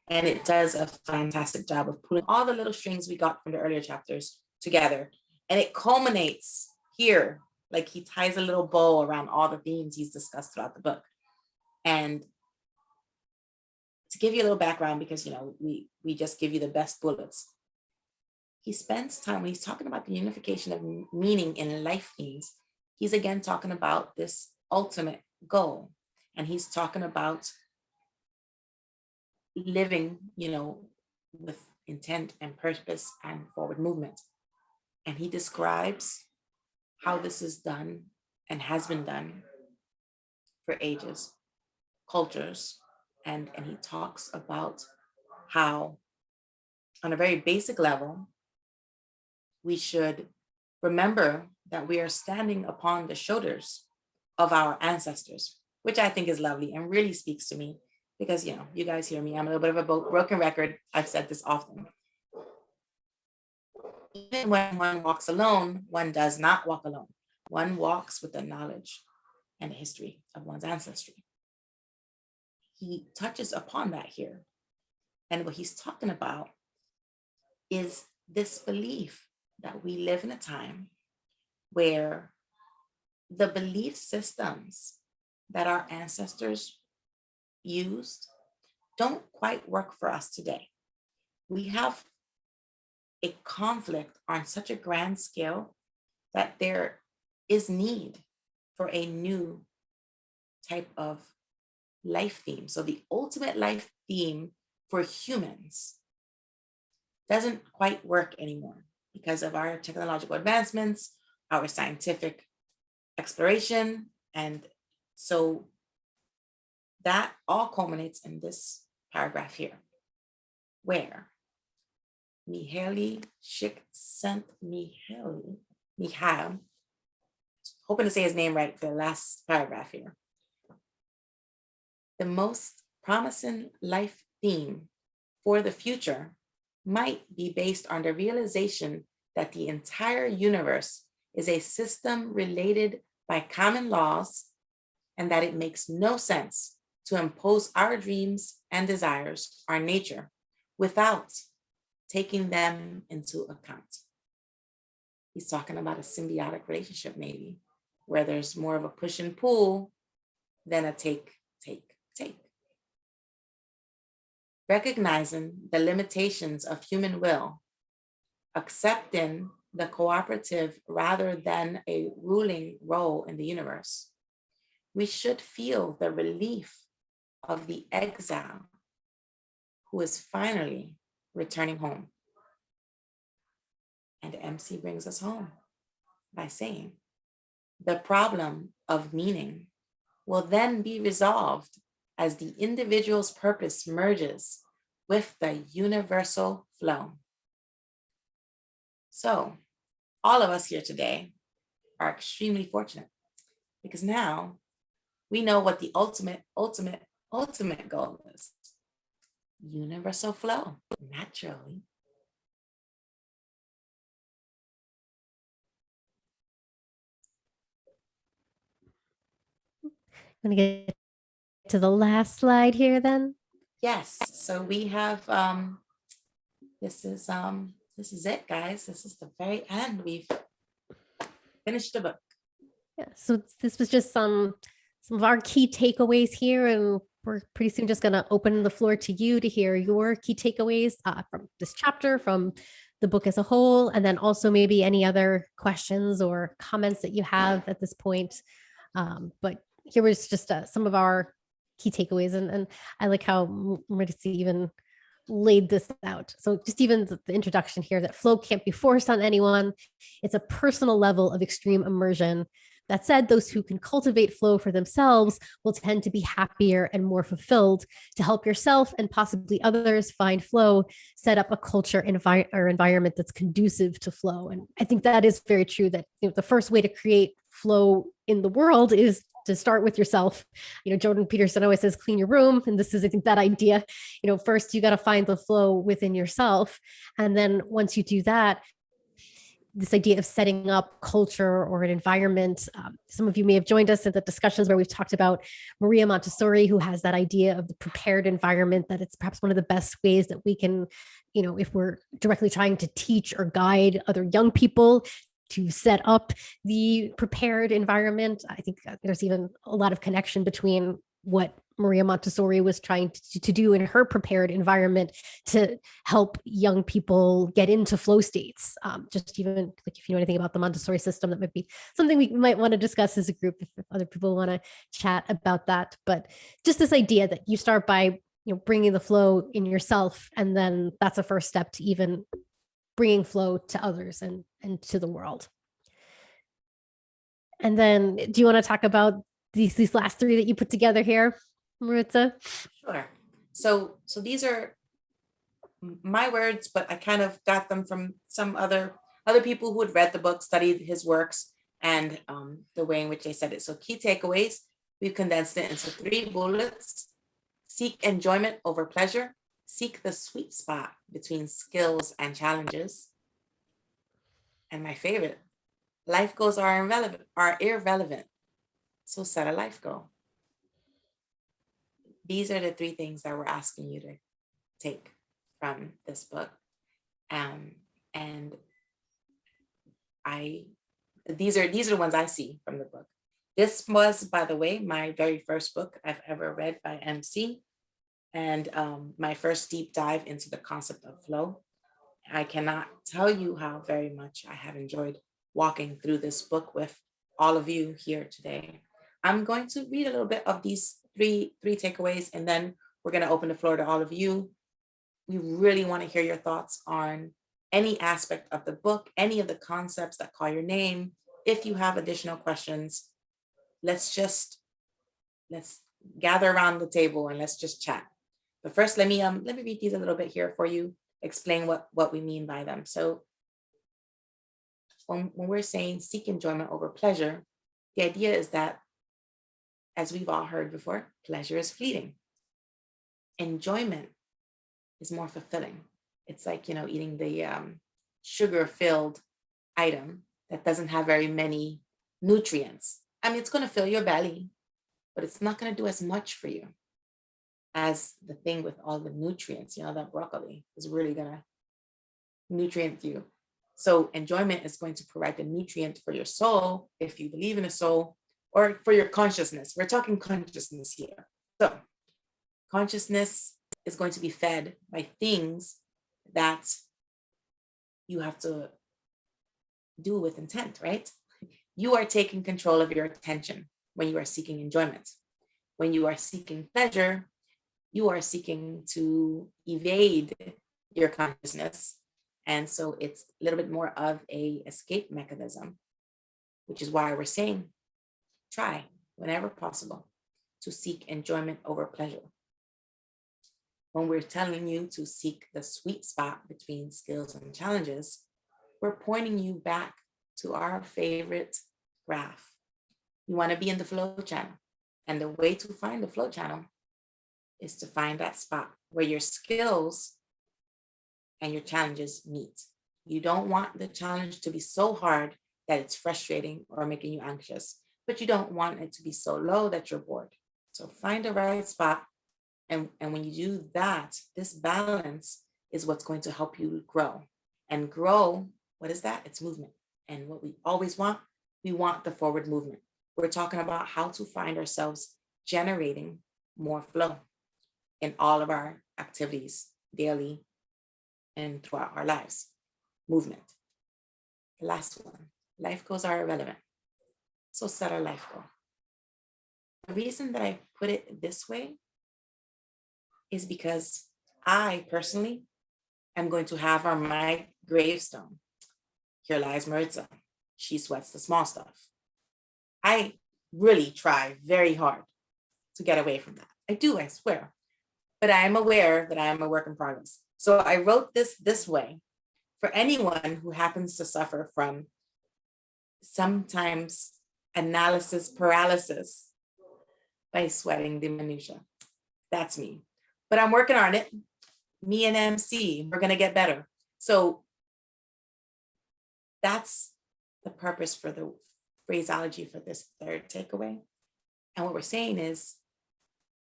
And it does a fantastic job of pulling all the little strings we got from the earlier chapters together. And it culminates here, like he ties a little bow around all the themes he's discussed throughout the book. And to give you a little background, because we just give you the best bullets. He spends time when he's talking about the unification of meaning in life themes. He's again talking about this ultimate goal. And he's talking about living, with intent and purpose and forward movement. And he describes how this is done and has been done for ages, cultures, and he talks about how, on a very basic level, we should remember that we are standing upon the shoulders of our ancestors, which I think is lovely and really speaks to me. Because, you guys hear me, I'm a little bit of a broken record. I've said this often. Even when one walks alone, one does not walk alone. One walks with the knowledge and the history of one's ancestry. He touches upon that here. And what he's talking about is this belief that we live in a time where the belief systems that our ancestors used don't quite work for us today. We have a conflict on such a grand scale that there is need for a new type of life theme. So the ultimate life theme for humans doesn't quite work anymore because of our technological advancements, our scientific exploration. And so that all culminates in this paragraph here, where Csikszentmihalyi, hoping to say his name right for the last paragraph here. The most promising life theme for the future might be based on the realization that the entire universe is a system related by common laws, and that it makes no sense to impose our dreams and desires on nature without taking them into account. He's talking about a symbiotic relationship, maybe, where there's more of a push and pull than a take. Recognizing the limitations of human will, accepting the cooperative rather than a ruling role in the universe, we should feel the relief of the exile who is finally returning home. And MC brings us home by saying, the problem of meaning will then be resolved as the individual's purpose merges with the universal flow. So, all of us here today are extremely fortunate because now we know what the ultimate goal is. Universal flow, naturally. I'm going to get to the last slide here then. Yes, so we have, this is it, guys. This is the very end. We've finished the book. Yeah, so this was just some of our key takeaways here, and we're pretty soon just going to open the floor to you to hear your key takeaways from this chapter, from the book as a whole, and then also maybe any other questions or comments that you have at this point. But here was just some of our key takeaways, and I like how Maritza even laid this out. So just even the introduction here, that flow can't be forced on anyone. It's a personal level of extreme immersion. That said, those who can cultivate flow for themselves will tend to be happier and more fulfilled. To help yourself and possibly others find flow, set up a culture or environment that's conducive to flow. And I think that is very true, that the first way to create flow in the world is to start with yourself. Jordan Peterson always says, clean your room. And this is, I think, that idea. First you got to find the flow within yourself. And then once you do that, this idea of setting up culture or an environment. Some of you may have joined us in the discussions where we've talked about Maria Montessori, who has that idea of the prepared environment, that it's perhaps one of the best ways that we can, if we're directly trying to teach or guide other young people to set up the prepared environment. I think there's even a lot of connection between what Maria Montessori was trying to do in her prepared environment to help young people get into flow states. Just even like if you know anything about the Montessori system, that might be something we might want to discuss as a group if other people want to chat about that. But just this idea that you start by bringing the flow in yourself, and then that's a first step to even bringing flow to others and to the world. And then do you want to talk about these last three that you put together here, Maritza? Sure. So these are my words, but I kind of got them from some other people who had read the book, studied his works, and the way in which they said it. So key takeaways, we've condensed it into 3 bullets. Seek enjoyment over pleasure. Seek the sweet spot between skills and challenges. And my favorite, life goals are irrelevant. So set a life goal. These are the 3 things that we're asking you to take from this book. And these are the ones I see from the book. This was, by the way, my very first book I've ever read by MC, and my first deep dive into the concept of flow. I cannot tell you how very much I have enjoyed walking through this book with all of you here today. I'm going to read a little bit of these three takeaways, and then we're going to open the floor to all of you. We really want to hear your thoughts on any aspect of the book, any of the concepts that call your name. If you have additional questions, let's gather around the table and let's just chat. But first, let me read these a little bit here for you, explain what we mean by them. So when we're saying seek enjoyment over pleasure, the idea is that, as we've all heard before, pleasure is fleeting. Enjoyment is more fulfilling. It's like, eating the sugar-filled item that doesn't have very many nutrients. I mean, it's going to fill your belly, but it's not going to do as much for you as the thing with all the nutrients. That broccoli is really going to nutrient you. So enjoyment is going to provide the nutrient for your soul, if you believe in a soul, or for your consciousness. We're talking consciousness here. So consciousness is going to be fed by things that you have to do with intent, right? You are taking control of your attention when you are seeking enjoyment. When you are seeking pleasure, you are seeking to evade your consciousness And so it's a little bit more of a escape mechanism, which is why we're saying try whenever possible to seek enjoyment over pleasure. When we're telling you to seek the sweet spot between skills and challenges, we're pointing you back to our favorite graph. You want to be in the flow channel. And the way to find the flow channel is to find that spot where your skills and your challenges meet. You don't want the challenge to be so hard that it's frustrating or making you anxious, but you don't want it to be so low that you're bored. So find the right spot. And when you do that, this balance is what's going to help you grow. And grow, what is that? It's movement. And what we always want, we want the forward movement. We're talking about how to find ourselves generating more flow in all of our activities daily and throughout our lives. Movement. The last one, life goals are irrelevant. So set a life goal. The reason that I put it this way is because I personally am going to have on my gravestone, here lies Maritza. She sweats the small stuff. I really try very hard to get away from that. I do, I swear. But I am aware that I am a work in progress. So I wrote this way for anyone who happens to suffer from sometimes analysis paralysis by sweating the minutia. That's me. But I'm working on it. Me and MC, we're going to get better. So that's the purpose for the phraseology for this third takeaway. And what we're saying is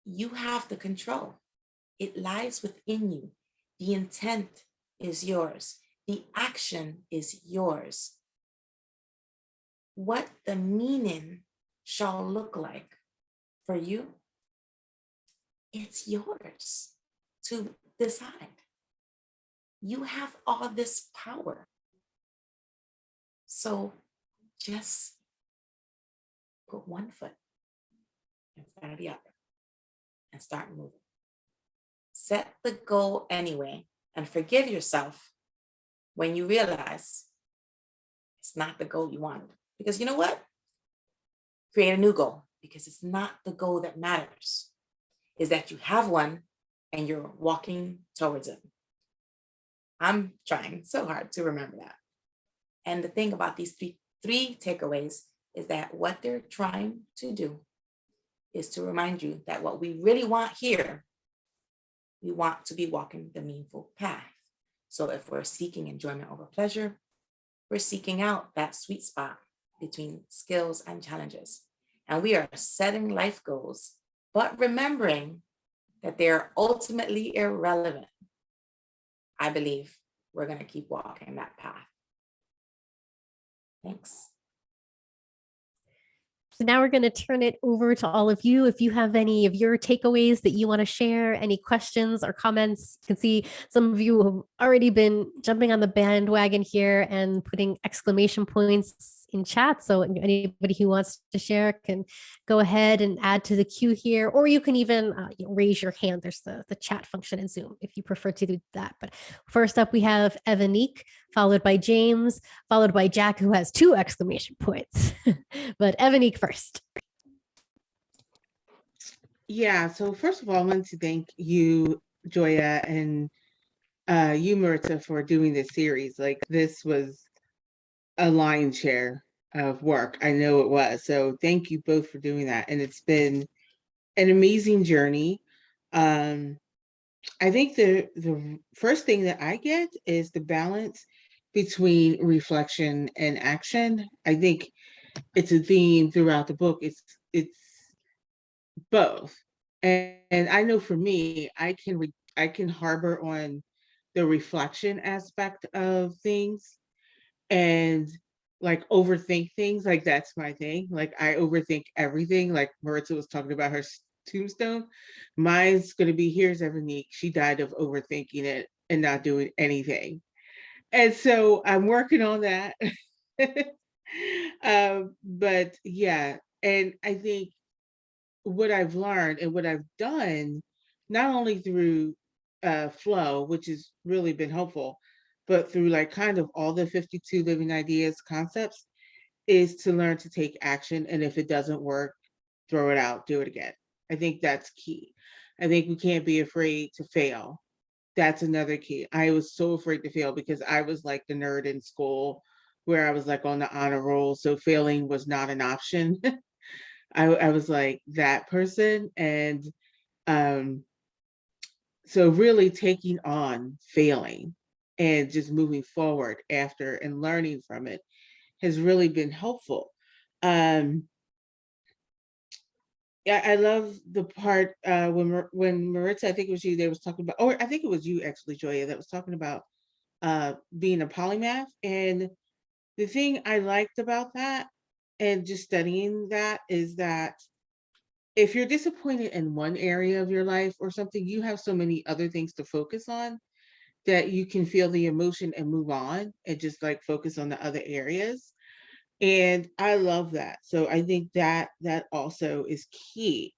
you have the control. It lies within you. The intent is yours. The action is yours. What the meaning shall look like for you, it's yours to decide. You have all this power. So just put one foot in front of the other and start moving. Set the goal anyway and forgive yourself when you realize it's not the goal you wanted. Because you know what? Create a new goal, because it's not the goal that matters. Is that you have one and you're walking towards it. I'm trying so hard to remember that. And the thing about these three takeaways is that what they're trying to do is to remind you that what we really want here, we want to be walking the meaningful path. So if we're seeking enjoyment over pleasure, we're seeking out that sweet spot between skills and challenges. And we are setting life goals, but remembering that they're ultimately irrelevant. I believe we're going to keep walking that path. Thanks. So now we're going to turn it over to all of you. If you have any of your takeaways that you want to share, any questions or comments, you can see some of you have already been jumping on the bandwagon here and putting exclamation points in chat. So anybody who wants to share can go ahead and add to the queue here, or you can even raise your hand. There's the chat function in Zoom if you prefer to do that. But first up, we have Evanique, followed by James, followed by Jack, who has 2 exclamation points. But Evanique first. Yeah, so first of all, I wanted to thank you, Joya, and you, Maritza, for doing this series. Like, this was a lion's share of work. I know it was. So thank you both for doing that. And it's been an amazing journey. I think the first thing that I get is the balance between reflection and action. I think it's a theme throughout the book. It's both. And I know for me, I can harbor on the reflection aspect of things and like overthink things. Like, that's my thing. Like, I overthink everything. Like Maritza was talking about her tombstone. Mine's going to be, here's Evanique. She died of overthinking it and not doing anything. And so I'm working on that. But yeah, and I think what I've learned and what I've done, not only through flow, which has really been helpful, but through like kind of all the 52 living ideas concepts, is to learn to take action. And if it doesn't work, throw it out, do it again. I think that's key. I think we can't be afraid to fail. That's another key. I was so afraid to fail because I was like the nerd in school where I was like on the honor roll. So failing was not an option. I was like that person. And um, so really taking on failing and just moving forward after and learning from it has really been helpful. Yeah, I love the part when Maritza, I think it was you, they was talking about, or I think it was you actually, Joya, that was talking about being a polymath. And the thing I liked about that and just studying that is that if you're disappointed in one area of your life or something, you have so many other things to focus on that you can feel the emotion and move on and just like focus on the other areas. And I love that. So I think that that also is key.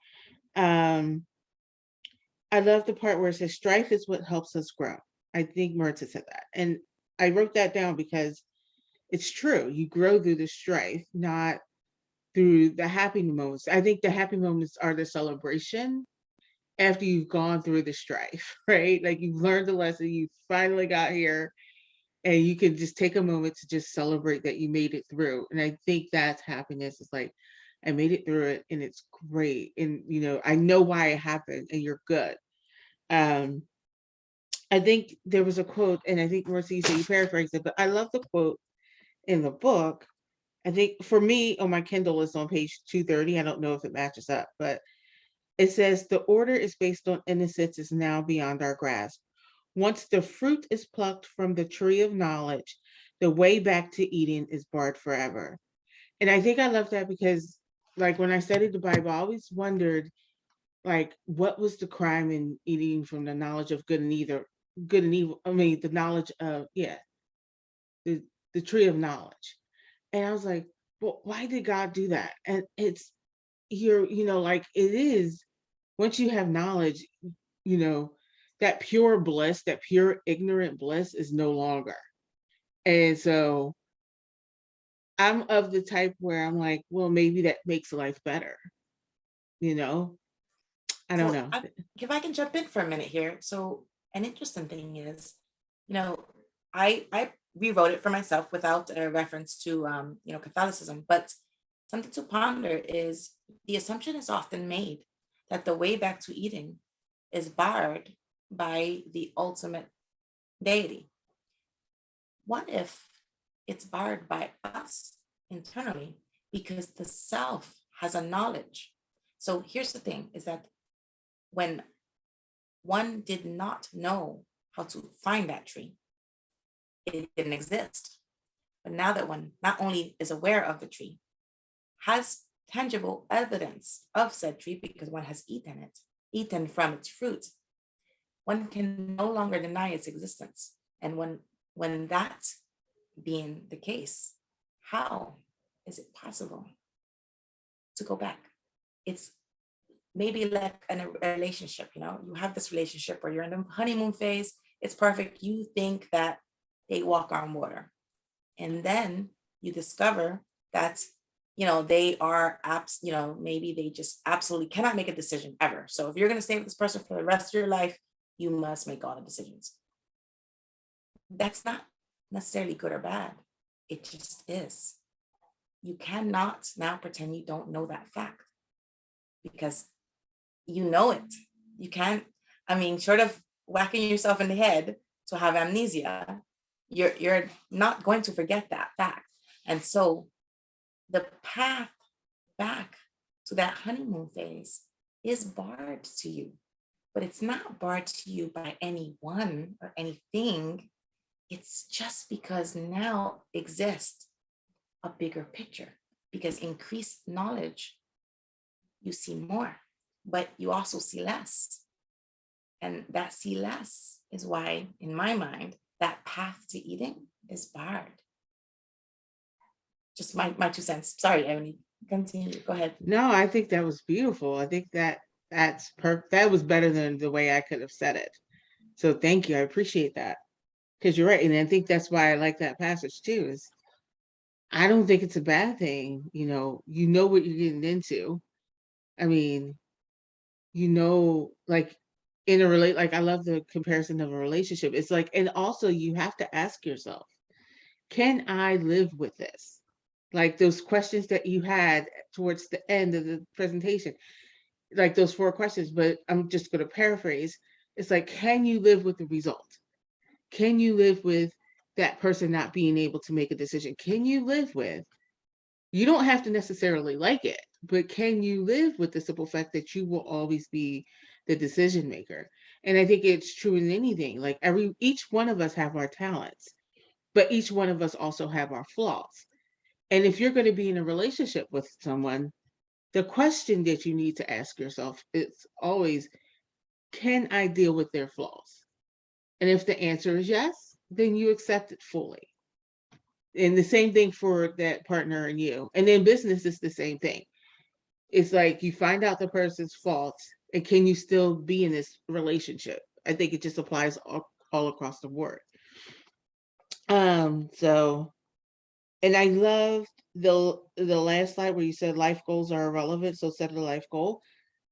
Um, I love the part where it says strife is what helps us grow. I think Maritza said that. And I wrote that down because it's true. You grow through the strife, not through the happy moments. I think the happy moments are the celebration after you've gone through the strife, right? Like you've learned the lesson, you finally got here, and you can just take a moment to just celebrate that you made it through. And I think that's happiness. It's like, I made it through it and it's great. And, you know, I know why it happened and you're good. Um, I think there was a quote, and I think Marcy, you paraphrased it, but I love the quote in the book. I think for me on my Kindle it's on page 230. I don't know if it matches up, but it says the order is based on innocence is now beyond our grasp. Once the fruit is plucked from the tree of knowledge, the way back to Eden is barred forever. And I think I love that because like when I studied the Bible, I always wondered like what was the crime in eating from the knowledge of good and evil. I mean the knowledge of the, the tree of knowledge. And I was like, well, why did God do that? And it's here, you know, like it is once you have knowledge, you know, that pure bliss, that pure ignorant bliss is no longer. And so I'm of the type where I'm like, well, maybe that makes life better, you know? I don't So know. if I can jump in for a minute here. So an interesting thing is, you know, I rewrote it for myself without a reference to Catholicism, but something to ponder is the assumption is often made that the way back to Eden is barred by the ultimate deity. What if it's barred by us internally because the self has a knowledge? So here's the thing is that when one did not know how to find that tree, it didn't exist. But now that one not only is aware of the tree, has tangible evidence of said tree because one has eaten from its fruit, one can no longer deny its existence. And when that being the case, how is it possible to go back? It's maybe like in a relationship, you know, you have this relationship where you're in the honeymoon phase, it's perfect. You think that they walk on water. And then you discover that, you know, they are maybe they just absolutely cannot make a decision ever. So if you're going to stay with this person for the rest of your life, you must make all the decisions. That's not necessarily good or bad. It just is. You cannot now pretend you don't know that fact because you know it. You can't, I mean, short of whacking yourself in the head to have amnesia, you're not going to forget that fact. And so the path back to that honeymoon phase is barred to you, but it's not barred to you by anyone or anything. It's just because now exists a bigger picture, because increased knowledge, you see more, but you also see less. And that see less is why, in my mind, that path to eating is barred. Just my 2 cents. Sorry, Emily. Continue. Go ahead. No, I think that was beautiful. I think that was better than the way I could have said it. So thank you. I appreciate that. because you're right. And I think that's why I like that passage too, is I don't think it's a bad thing. You know what you're getting into. I mean, like like I love the comparison of a relationship. It's like, and also you have to ask yourself, can I live with this? Like those questions that you had towards the end of the presentation, like those 4 questions, but I'm just going to paraphrase. It's like, can you live with the result? Can you live with that person not being able to make a decision? Can you live with, you don't have to necessarily like it, but can you live with the simple fact that you will always be the decision maker? And I think it's true in anything. Like each one of us have our talents, but each one of us also have our flaws. And if you're going to be in a relationship with someone, the question that you need to ask yourself is always, can I deal with their flaws? And if the answer is yes, then you accept it fully. And the same thing for that partner and you. And then business is the same thing. It's like you find out the person's faults, and can you still be in this relationship? I think it just applies all across the board. So, and I love the last slide where you said life goals are irrelevant, so set a life goal.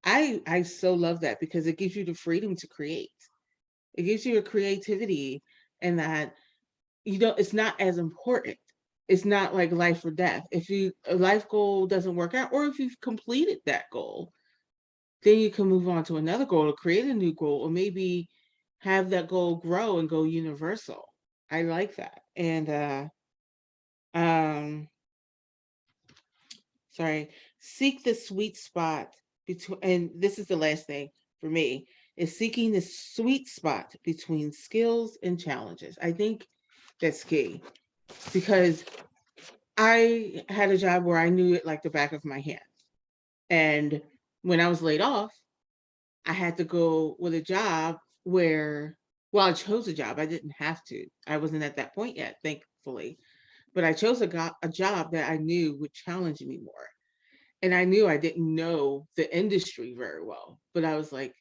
I so love that, because it gives you the freedom to create. It gives you a creativity, and that it's not as important. It's not like life or death. If a life goal doesn't work out, or if you've completed that goal, then you can move on to another goal, or create a new goal, or maybe have that goal grow and go universal. I like that. And seek the sweet spot between, and this is the last thing for me, is seeking the sweet spot between skills and challenges. I think that's key, because I had a job where I knew it like the back of my hand. And when I was laid off, I had to go with a job where, well, I chose a job. I didn't have to. I wasn't at that point yet, thankfully. But I chose a job that I knew would challenge me more. And I knew I didn't know the industry very well, but I was like,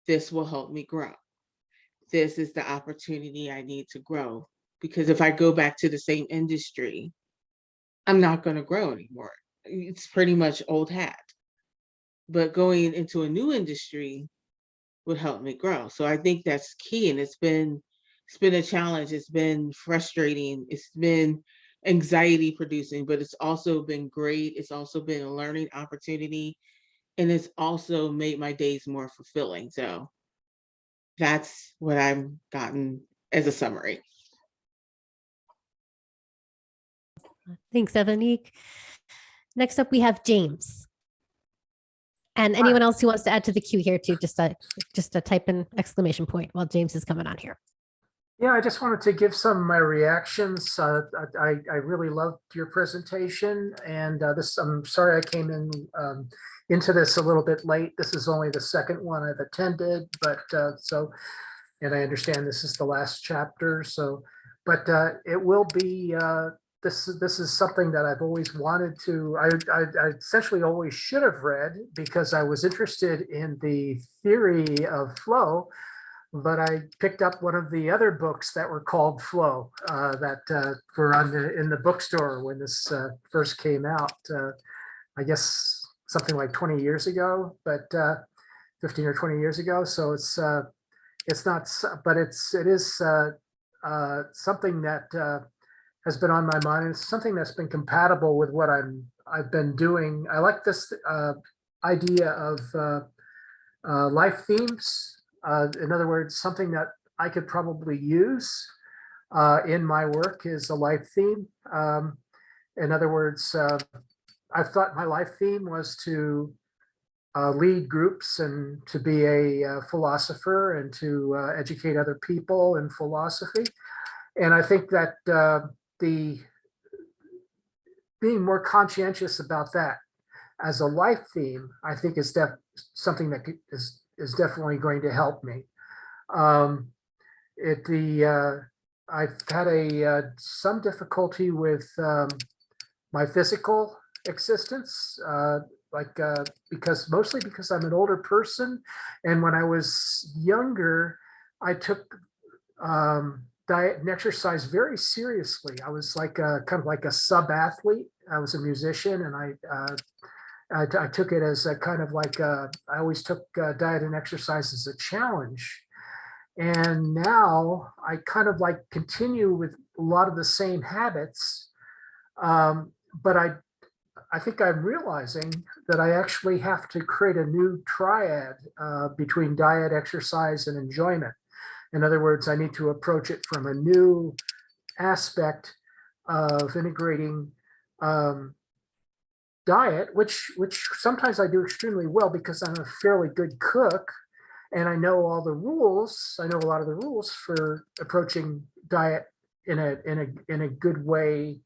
this will help me grow. This is the opportunity I need to grow. Because if I go back to the same industry, I'm not going to grow anymore. It's pretty much old hat. But going into a new industry would help me grow. So I think that's key. And it's been a challenge. It's been frustrating. It's been anxiety producing, but it's also been great. It's also been a learning opportunity. And it's also made my days more fulfilling. So that's what I've gotten as a summary. Thanks, Evanique. Next up, we have James. And anyone else who wants to add to the queue here too, just a type in exclamation point while James is coming on here. Yeah, I just wanted to give some of my reactions. I really loved your presentation, and I'm sorry I came in into this a little bit late. This is only the second one I've attended, but and I understand this is the last chapter. So, but it will be. This is something that I've always wanted to. I essentially always should have read, because I was interested in the theory of flow. But I picked up one of the other books that were called Flow that were in the bookstore when this first came out. I guess something like 20 years ago, but 15 or 20 years ago. So it's not, but it is something that has been on my mind. It's something that's been compatible with what I've been doing. I like this idea of life themes. In other words, something that I could probably use in my work is a life theme. In other words, I thought my life theme was to lead groups and to be a philosopher and to educate other people in philosophy. And I think that the being more conscientious about that as a life theme, I think is something that is definitely going to help me. I've had some difficulty with my physical existence, mostly because I'm an older person, and when I was younger, I took diet and exercise very seriously. I was like kind of like a sub-athlete. I was a musician, and I took it as a kind of like I always took diet and exercise as a challenge. And now I kind of like continue with a lot of the same habits, but I think I'm realizing that I actually have to create a new triad between diet, exercise, and enjoyment. In other words, I need to approach it from a new aspect of integrating diet, which sometimes I do extremely well because I'm a fairly good cook and I know all the rules. I know a lot of the rules for approaching diet in a good way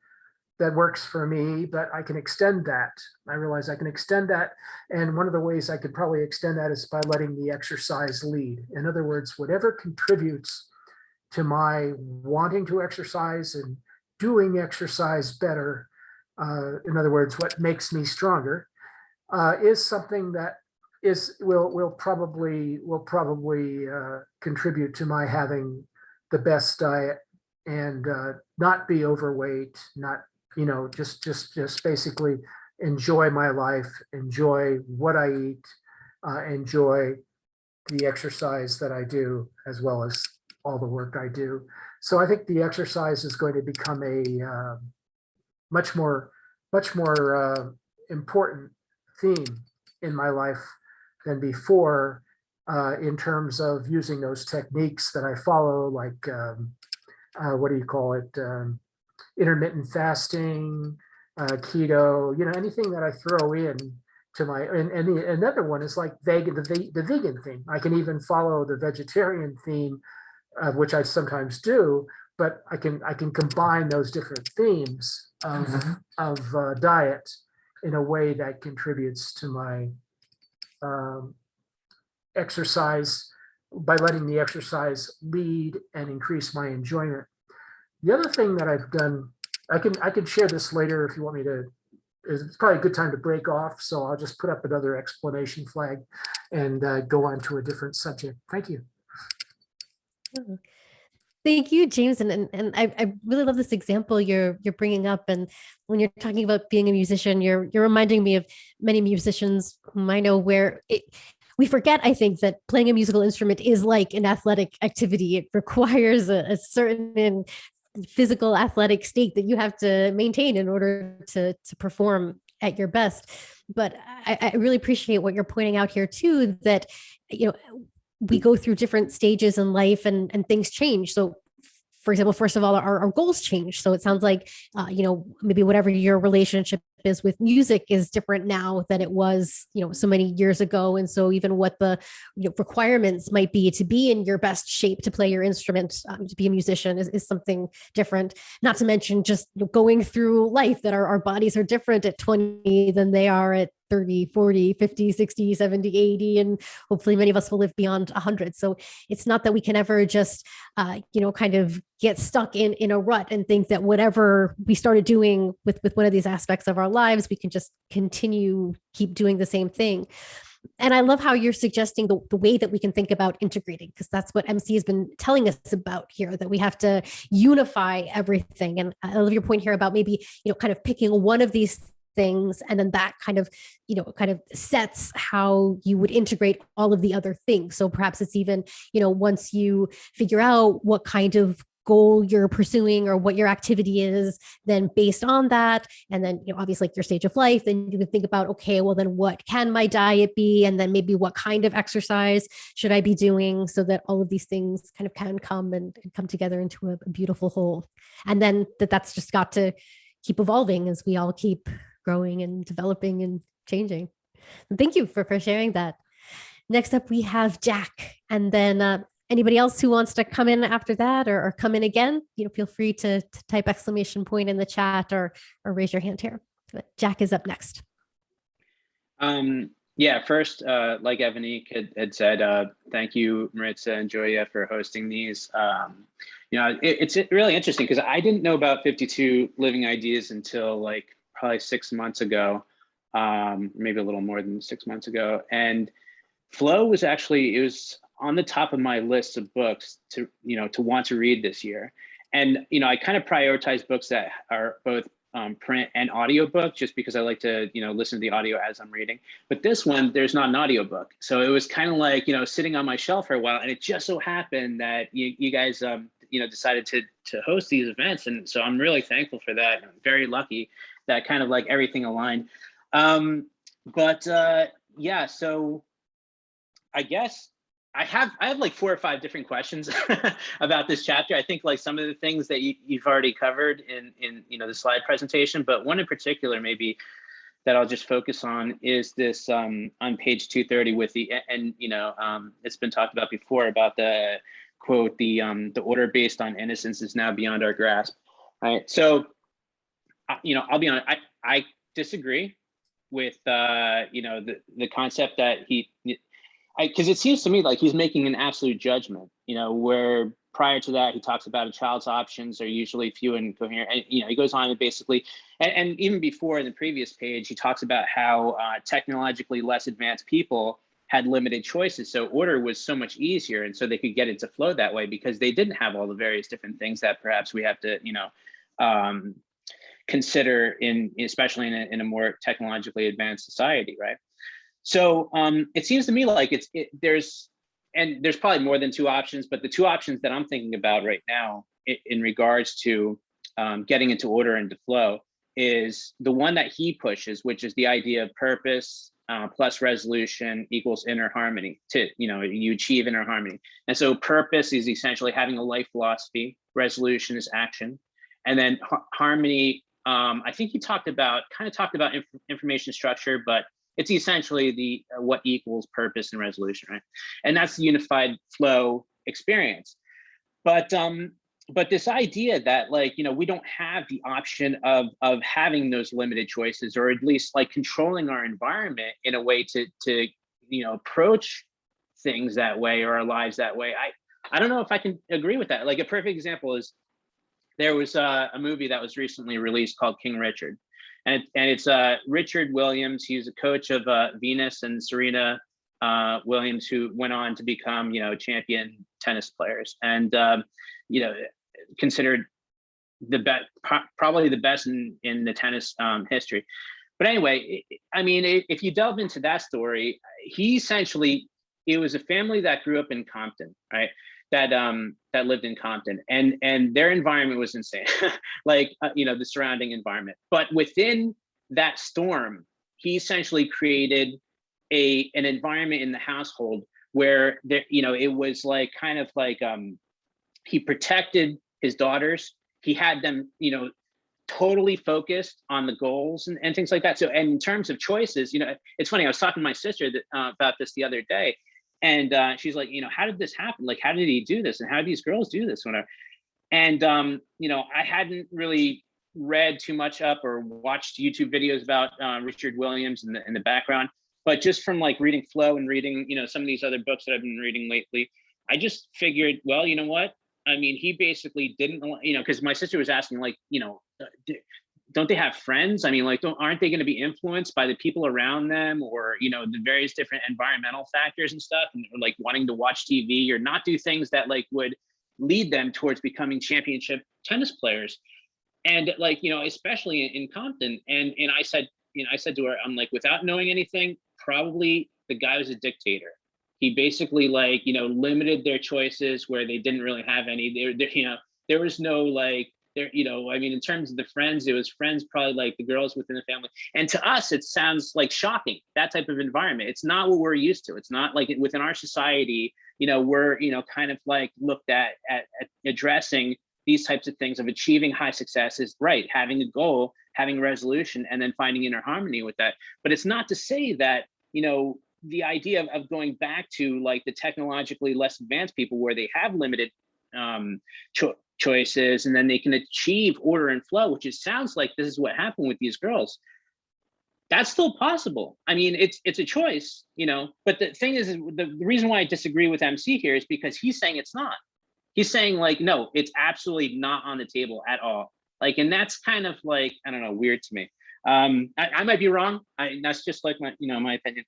that works for me, but I can extend that. I realize I can extend that. And one of the ways I could probably extend that is by letting the exercise lead. In other words, whatever contributes to my wanting to exercise and doing exercise better, in other words, what makes me stronger, is something that will probably contribute to my having the best diet and not be overweight, not just basically enjoy my life, enjoy what I eat, enjoy the exercise that I do, as well as all the work I do. So I think the exercise is going to become a much more important theme in my life than before, in terms of using those techniques that I follow, like what do you call it? Intermittent fasting, keto, anything that I throw in to my, and another one is like the vegan thing. I can even follow the vegetarian theme, which I sometimes do, but I can combine those different themes of diet in a way that contributes to my exercise by letting the exercise lead and increase my enjoyment. The other thing that I've done, I can share this later if you want me to. It's probably a good time to break off, so I'll just put up another explanation flag and go on to a different subject. Thank you. Thank you, James. And I really love this example you're bringing up. And when you're talking about being a musician, you're reminding me of many musicians whom I know where we forget, I think, that playing a musical instrument is like an athletic activity. It requires a certain physical athletic state that you have to maintain in order to perform at your best. But I really appreciate what you're pointing out here too, that, we go through different stages in life and things change. So for example, first of all, our goals change. So it sounds like, maybe whatever your relationship is with music is different now than it was, so many years ago. And so even what the requirements might be to be in your best shape to play your instrument, to be a musician is something different. Not to mention just going through life, that our bodies are different at 20 than they are at 30, 40, 50, 60, 70, 80, and hopefully many of us will live beyond 100. So it's not that we can ever just, kind of get stuck in a rut and think that whatever we started doing with one of these aspects of our lives, we can just keep doing the same thing. And I love how you're suggesting the way that we can think about integrating, because that's what MC has been telling us about here, that we have to unify everything. And I love your point here about maybe, kind of picking one of these things, and then that kind of sets how you would integrate all of the other things. So perhaps it's even, once you figure out what kind of goal you're pursuing or what your activity is, then based on that, and then obviously like your stage of life, then you can think about, okay, well then what can my diet be, and then maybe what kind of exercise should I be doing, so that all of these things kind of can come and come together into a beautiful whole. And then that's just got to keep evolving as we all keep growing and developing and changing. Thank you for sharing that. Next up, we have Jack, and then anybody else who wants to come in after that or come in again, feel free to type exclamation point in the chat or raise your hand here. But Jack is up next. Yeah, first, like Evanique had said, thank you, Maritza and Joya, for hosting these. It's really interesting because I didn't know about 52 living ideas until like probably 6 months ago, maybe a little more than 6 months ago. And flow was actually, it was on the top of my list of books to, to want to read this year. And, I kind of prioritize books that are both print and audiobook, just because I like to, listen to the audio as I'm reading. But this one, there's not an audiobook. So it was kind of like, sitting on my shelf for a while. And it just so happened that you guys, decided to host these events. And so I'm really thankful for that. I'm very lucky that kind of like everything aligned. Yeah, so I guess I have like 4 or 5 different questions about this chapter. I think like some of the things that you've already covered in the slide presentation, but one in particular maybe that I'll just focus on is this on page 230 with the, and it's been talked about before about the quote, the order based on innocence is now beyond our grasp. Right. So, I'll be honest, I disagree with the concept that because it seems to me like he's making an absolute judgment, where prior to that, he talks about a child's options are usually few and coherent. And, he goes on and basically, and even before in the previous page, he talks about how technologically less advanced people had limited choices. So order was so much easier. And so they could get it to flow that way because they didn't have all the various different things that perhaps we have to, consider especially in a more technologically advanced society, right? So it seems to me like there's probably more than 2 options, but the 2 options that I'm thinking about right now in regards to getting into order and to flow is the one that he pushes, which is the idea of purpose plus resolution equals inner harmony. You achieve inner harmony. And so purpose is essentially having a life philosophy, resolution is action, and then harmony. I think he talked about information structure, but it's essentially what equals purpose and resolution, right? And that's the unified flow experience. But this idea that we don't have the option of having those limited choices, or at least like controlling our environment in a way to approach things that way or our lives that way. I don't know if I can agree with that. Like a perfect example is there was a movie that was recently released called King Richard. And it's Richard Williams. He's a coach of Venus and Serena Williams, who went on to become, champion tennis players, and considered the best, probably the best in the tennis history. But anyway, if you delve into that story, it was a family that grew up in Compton, right? That lived in Compton, and their environment was insane, the surrounding environment. But within that storm, he essentially created an environment in the household where it was he protected his daughters. He had them, totally focused on the goals and things like that. So, and in terms of choices, it's funny. I was talking to my sister about this the other day. And she's like, how did this happen? Like, how did he do this? And how do these girls do this? Whatever. And, I hadn't really read too much up or watched YouTube videos about Richard Williams in the background. But just from reading Flow and reading, some of these other books that I've been reading lately, I just figured, well, you know what? He basically didn't, because my sister was asking, don't they have friends? Aren't they going to be influenced by the people around them, or the various different environmental factors and stuff, and wanting to watch TV or not do things that would lead them towards becoming championship tennis players? And especially in Compton. And I said to her, I'm like, without knowing anything, probably the guy was a dictator. He basically limited their choices where they didn't really have any. There was no in terms of the friends, it was friends probably the girls within the family. And to us, it sounds shocking, that type of environment. It's not what we're used to. It's not within our society, we're, kind of looked at addressing these types of things of achieving high successes, right? Having a goal, having resolution, and then finding inner harmony with that. But it's not to say that, the idea of going back to the technologically less advanced people where they have limited choices, and then they can achieve order and flow, which sounds like this is what happened with these girls. That's still possible. It's a choice, but the thing is the reason why I disagree with MC here is because he's saying it's not. He's saying no, it's absolutely not on the table at all. And that's kind of I don't know, weird to me. I might be wrong. That's just my, my opinion.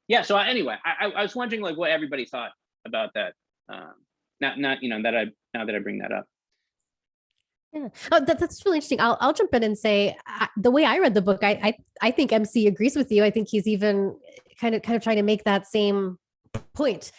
yeah. So anyway, I was wondering like what everybody thought about that. Not you know now that I bring that up. Yeah. Oh, that's really interesting. I'll jump in and say the way I read the book, I think MC agrees with you. I think he's even kind of trying to make that same point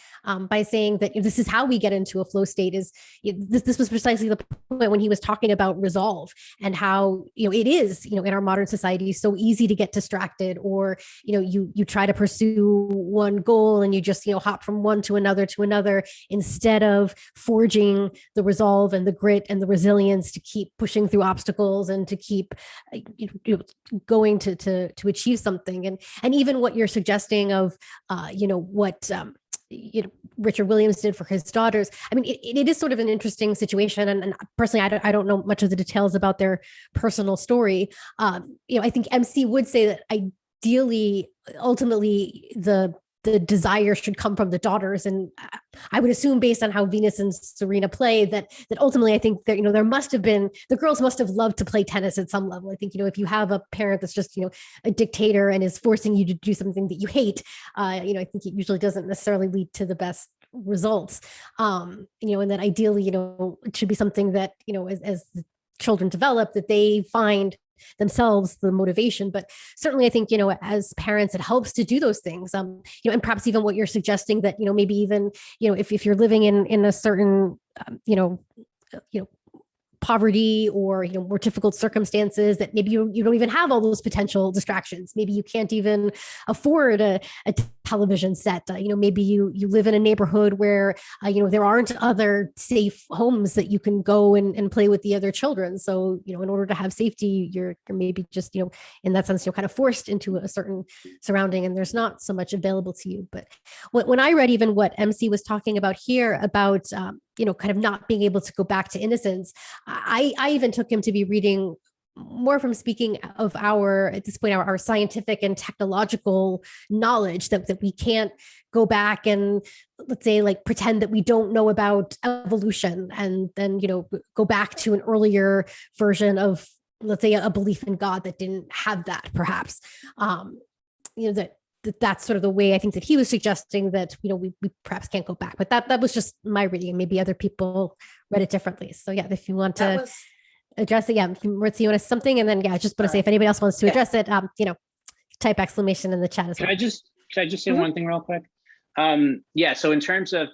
by saying that this is how we get into a flow state. Is this was precisely the point when he was talking about resolve and how it is in our modern society so easy to get distracted, or you try to pursue one goal and you just hop from one to another instead of forging the resolve and the grit and the resilience to keep pushing through obstacles and to keep going to achieve something. And even what you're suggesting of what Richard Williams did for his daughters. I mean, it is sort of an interesting situation. And personally, I don't know much of the details about their personal story. I think MC would say that ideally, ultimately, the desire should come from the daughters. And I would assume, based on how Venus and Serena play, that ultimately I think that, there must have been, the girls must have loved to play tennis at some level. I think, if you have a parent that's just, a dictator and is forcing you to do something that you hate, I think it usually doesn't necessarily lead to the best results. And that ideally, it should be something that, as the children develop, that they find themselves the motivation. But certainly I think as parents, it helps to do those things, and perhaps even what you're suggesting, that maybe even if you're living in a certain poverty or more difficult circumstances, that maybe you don't even have all those potential distractions. Maybe you can't even afford a television set. Maybe you live in a neighborhood where there aren't other safe homes that you can go and play with the other children. So in order to have safety, you're maybe just in that sense kind of forced into a certain surrounding, and there's not so much available to you. But when I read even what MC was talking about here about kind of not being able to go back to innocence, I even took him to be reading more from speaking of at this point, our scientific and technological knowledge, that we can't go back and, let's say, like, pretend that we don't know about evolution and then, go back to an earlier version of, let's say, a belief in God that didn't have that, perhaps. That's sort of the way I think that he was suggesting that, we perhaps can't go back. But that was just my reading, and maybe other people read it differently. So yeah, if you want to address it, Maritza, you want to say something, and then I just want to say, if anybody else wants to address it, type exclamation in the chat as well. Can I just say one thing real quick? So in terms of,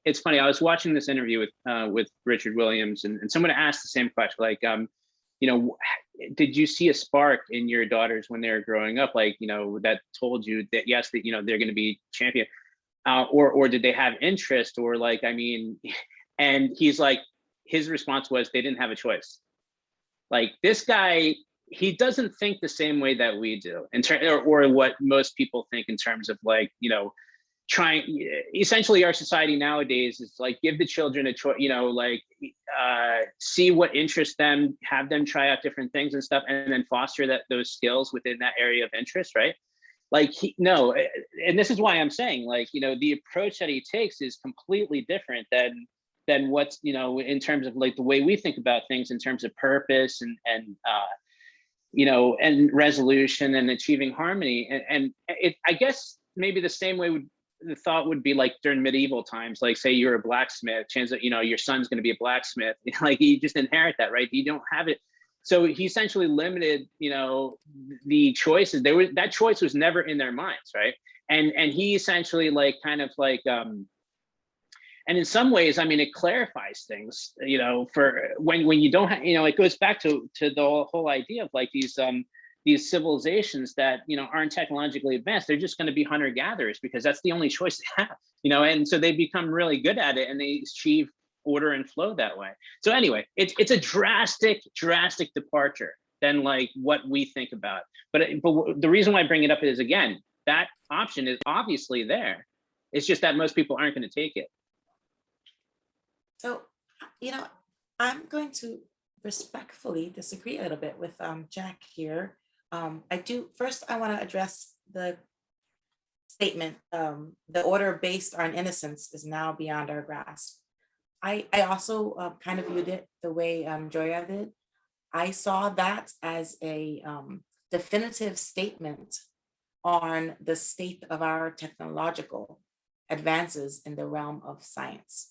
it's funny, I was watching this interview with Richard Williams, and someone asked the same question, like, did you see a spark in your daughters when they were growing up, like, that told you that, yes, that, they're going to be champion, or did they have interest, or like, I mean, and he's like, his response was, they didn't have a choice. Like, this guy, he doesn't think the same way that we do, or what most people think in terms of, like, essentially our society nowadays is like, give the children a choice, see what interests them, have them try out different things and stuff, and then foster those skills within that area of interest, right? Like, and this is why I'm saying, like, the approach that he takes is completely different than what's, in terms of, like, the way we think about things in terms of purpose and resolution and achieving harmony. And I guess maybe the same way the thought would be, like, during medieval times, like, say you're a blacksmith, chance that your son's going to be a blacksmith, like, you just inherit that, right? You don't have it. So he essentially limited the choices. That choice was never in their minds, right? And he essentially, like, kind of like and in some ways, I mean, it clarifies things, for when you don't have, it goes back to the whole idea of, like, these civilizations that aren't technologically advanced. They're just going to be hunter-gatherers because that's the only choice they have, and so they become really good at it and they achieve order and flow that way. So anyway, it's a drastic departure than, like, what we think about. But the reason why I bring it up is, again, that option is obviously there. It's just that most people aren't going to take it. So, I'm going to respectfully disagree a little bit with Jack here. I want to address the statement, the order based on innocence is now beyond our grasp. I also kind of viewed it the way Joya did. I saw that as a definitive statement on the state of our technological advances in the realm of science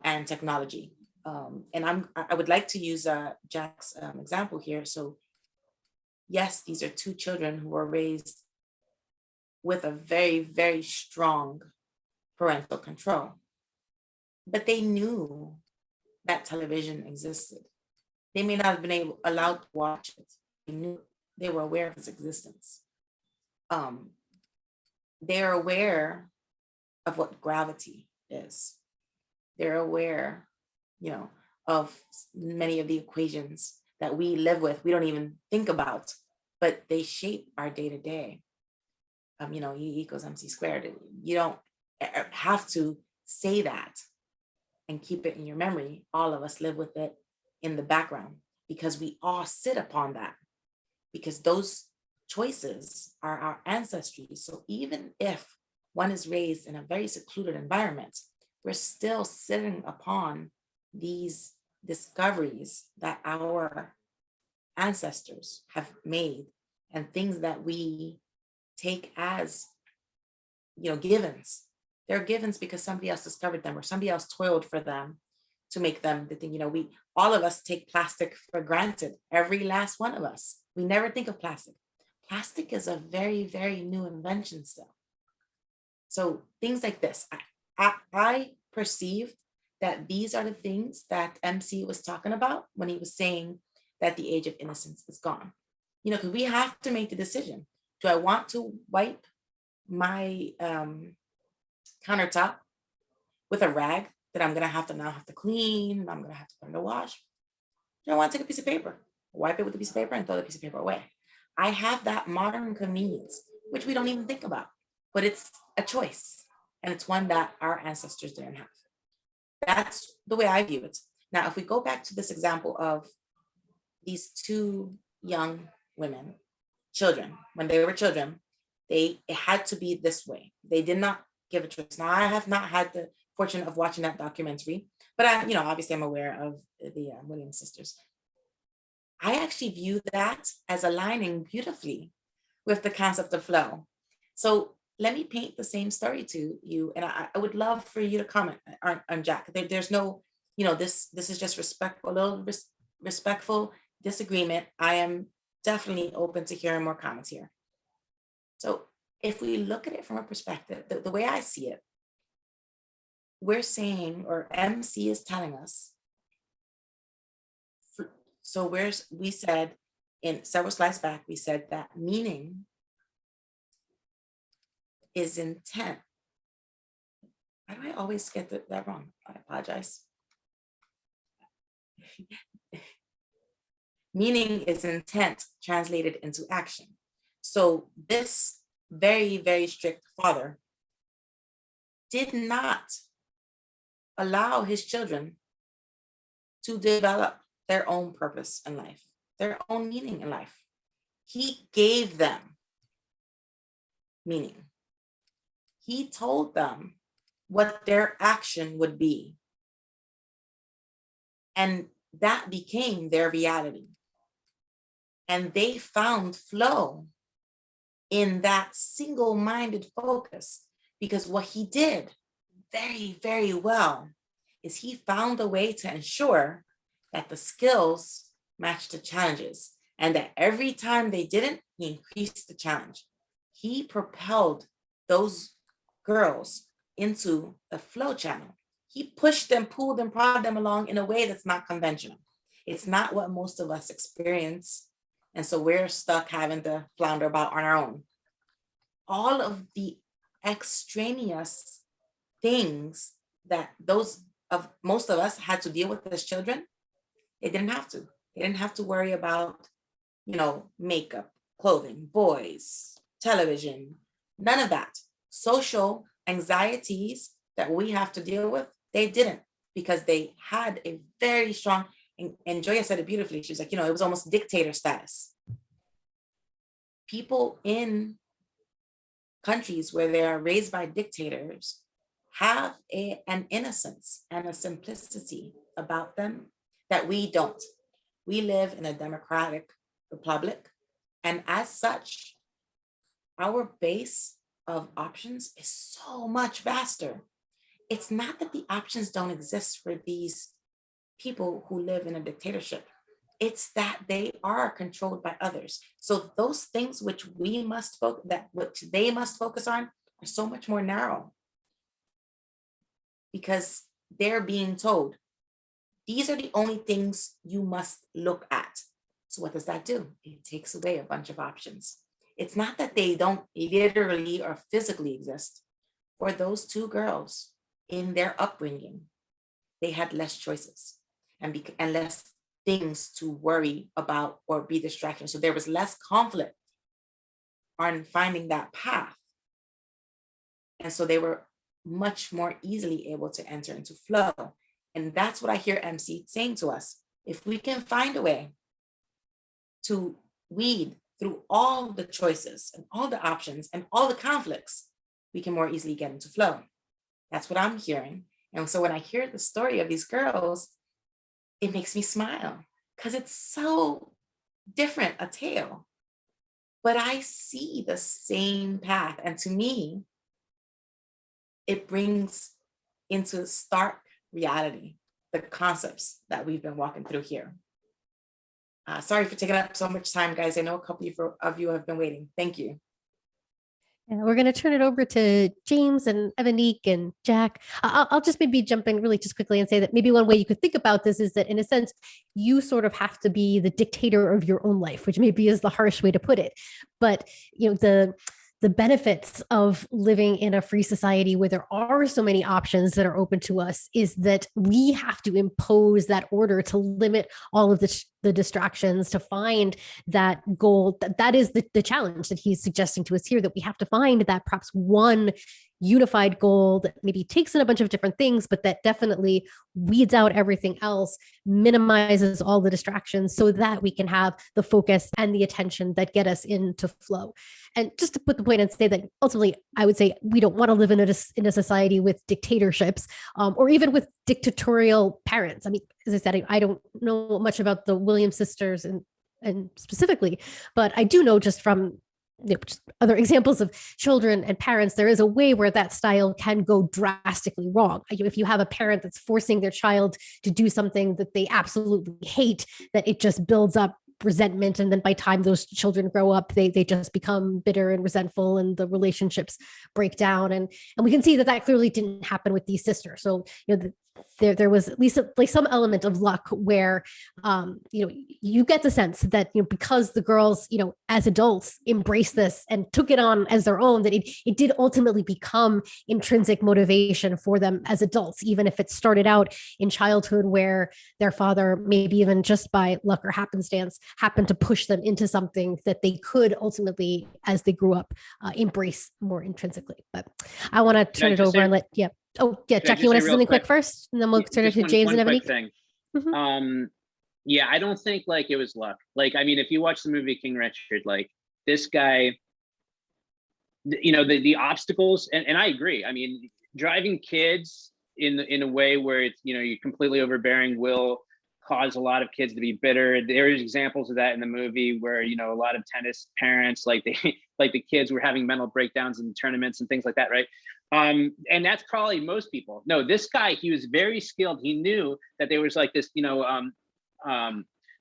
and technology. And I would like to use Jack's example here. So yes, these are two children who were raised with a very, very strong parental control, but they knew that television existed. They may not have been allowed to watch it. They knew, they were aware of its existence. They're aware of what gravity is. They're aware, of many of the equations that we live with, we don't even think about, but they shape our day to day. E equals MC squared. You don't have to say that and keep it in your memory. All of us live with it in the background because we all sit upon that, because those choices are our ancestry. So even if one is raised in a very secluded environment, we're still sitting upon these discoveries that our ancestors have made and things that we take as, givens. They're givens because somebody else discovered them or somebody else toiled for them to make them the thing. All of us take plastic for granted. Every last one of us. We never think of plastic. Plastic is a very, very new invention still. So things like this, I perceive that these are the things that MC was talking about when he was saying that the age of innocence is gone. Because we have to make the decision. Do I want to wipe my countertop with a rag that I'm gonna now have to clean, and I'm gonna have to put in the wash? Do I want to take a piece of paper, wipe it with a piece of paper and throw the piece of paper away? I have that modern convenience, which we don't even think about, but it's a choice. And it's one that our ancestors didn't have. That's the way I view it. Now, if we go back to this example of these two young women, children, when they were children, it had to be this way. They did not give a choice. Now, I have not had the fortune of watching that documentary, but obviously I'm aware of the Williams sisters. I actually view that as aligning beautifully with the concept of flow. So let me paint the same story to you. And I would love for you to comment on Jack. There's no, this is just respectful, a little respectful disagreement. I am definitely open to hearing more comments here. So if we look at it from a perspective, the way I see it, we're saying, or MC is telling us, so we said in several slides back, we said that meaning is intent. Why do I always get that wrong? I apologize. Meaning is intent translated into action. So this very, very strict father did not allow his children to develop their own purpose in life, their own meaning in life. He gave them meaning. He told them what their action would be. And that became their reality. And they found flow in that single-minded focus, because what he did very, very well is he found a way to ensure that the skills matched the challenges, and that every time they didn't, he increased the challenge. He propelled those girls into the flow channel. He pushed them, pulled them, prodded them along in a way that's not conventional. It's not what most of us experience. And so we're stuck having to flounder about on our own. All of the extraneous things that most of us had to deal with as children, they didn't have to. They didn't have to worry about, makeup, clothing, boys, television, none of that. Social anxieties that we have to deal with, they didn't, because they had a very strong, and Joya said it beautifully. She was like, it was almost dictator status. People in countries where they are raised by dictators have an innocence and a simplicity about them that we don't. We live in a democratic republic, and as such, our base of options is so much vaster. It's not that the options don't exist for these people who live in a dictatorship. It's that they are controlled by others. So those things which we must focus, that which they must focus on, are so much more narrow, because they're being told these are the only things you must look at. So what does that do? It takes away a bunch of options. It's not that they don't literally or physically exist. For those two girls, in their upbringing, they had less choices and less things to worry about or be distractions. So there was less conflict on finding that path. And so they were much more easily able to enter into flow. And that's what I hear MC saying to us. If we can find a way to weed through all the choices and all the options and all the conflicts, we can more easily get into flow. That's what I'm hearing. And so when I hear the story of these girls, it makes me smile because it's so different a tale. But I see the same path. And to me, it brings into stark reality the concepts that we've been walking through here. Sorry for taking up so much time, guys. I know a couple of you have been waiting. Thank you. Yeah, we're going to turn it over to James and Evanique and Jack. I'll just maybe jump in really just quickly and say that maybe one way you could think about this is that in a sense, you sort of have to be the dictator of your own life, which maybe is the harsh way to put it. But, you know, the benefits of living in a free society where there are so many options that are open to us is that we have to impose that order to limit all of the distractions, to find that goal. That is the challenge that he's suggesting to us here, that we have to find that perhaps one unified goal that maybe takes in a bunch of different things, but that definitely weeds out everything else, minimizes all the distractions so that we can have the focus and the attention that get us into flow. And just to put the point and say that ultimately, I would say we don't want to live in a society with dictatorships or even with dictatorial parents. I mean, as I said, I don't know much about the Williams sisters and specifically, but I do know just from just other examples of children and parents, there is a way where that style can go drastically wrong. If you have a parent that's forcing their child to do something that they absolutely hate, that it just builds up resentment, and then by the time those children grow up, they just become bitter and resentful, and the relationships break down. And we can see that clearly didn't happen with these sisters. So there was at least like some element of luck where you get the sense that because the girls as adults embraced this and took it on as their own, that it did ultimately become intrinsic motivation for them as adults, even if it started out in childhood where their father, maybe even just by luck or happenstance, happened to push them into something that they could ultimately, as they grew up, embrace more intrinsically. But I want to turn it over and let Jack, you want to say something quick first, and then we'll turn it to James and Ebony. Thing. I don't think like it was luck. Like, I mean, if you watch the movie King Richard, like this guy, the obstacles, and I agree. I mean, driving kids in a way where it's you're completely overbearing will cause a lot of kids to be bitter. There's examples of that in the movie where a lot of tennis parents, like the kids were having mental breakdowns in tournaments and things like that, right? And that's probably most people. No, this guy, he was very skilled. He knew that there was like this,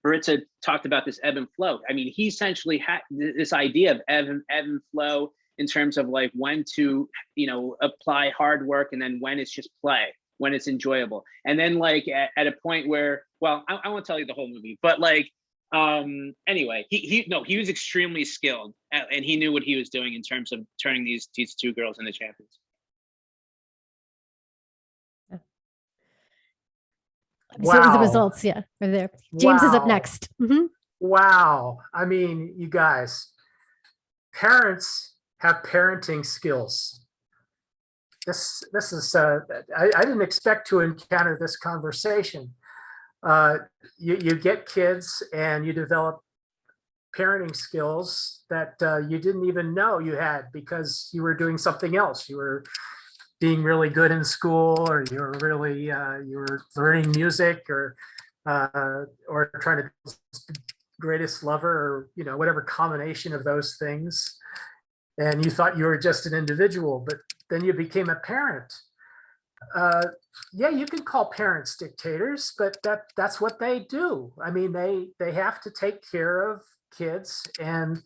Maritza talked about this ebb and flow. I mean, he essentially had this idea of ebb and flow in terms of like when to, apply hard work and then when it's just play, when it's enjoyable. And then like at a point where, well, I won't tell you the whole movie, but like, anyway, he was extremely skilled and he knew what he was doing in terms of turning these two girls into champions. Wow. So the results, are there. James is up next. Mm-hmm. Wow. I mean, you guys, parents have parenting skills. This is, I didn't expect to encounter this conversation. You get kids and you develop parenting skills that you didn't even know you had because you were doing something else. You were being really good in school, or you were really you were learning music, or trying to be greatest lover, or whatever combination of those things. and you thought you were just an individual, but then you became a parent. Yeah, you can call parents dictators, but that's what they do. I mean, they have to take care of kids, and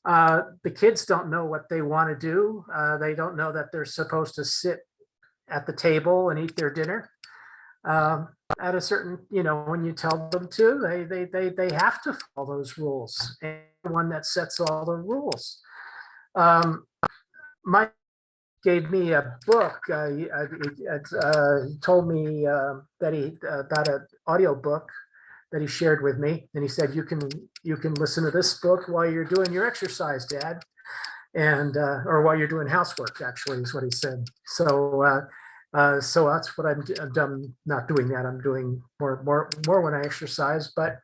the kids don't know what they want to do. They don't know that they're supposed to sit at the table and eat their dinner at a certain, when you tell them to. They have to follow those rules, and the one that sets all the rules. Mike gave me a book. He told me that about an audio book that he shared with me, and he said, you can listen to this book while you're doing your exercise, Dad, and or while you're doing housework, actually, is what he said. So that's what I'm not doing that. I'm doing more when I exercise. But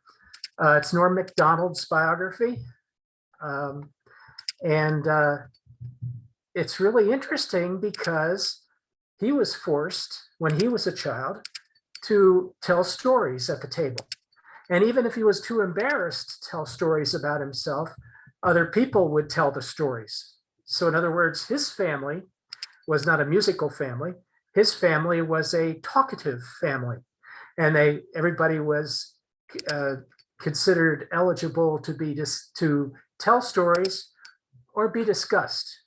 it's Norm Macdonald's biography, and it's really interesting because he was forced when he was a child to tell stories at the table. And even if he was too embarrassed to tell stories about himself, other people would tell the stories. So in other words, his family was not a musical family. His family was a talkative family. And everybody was considered eligible to tell stories or be discussed.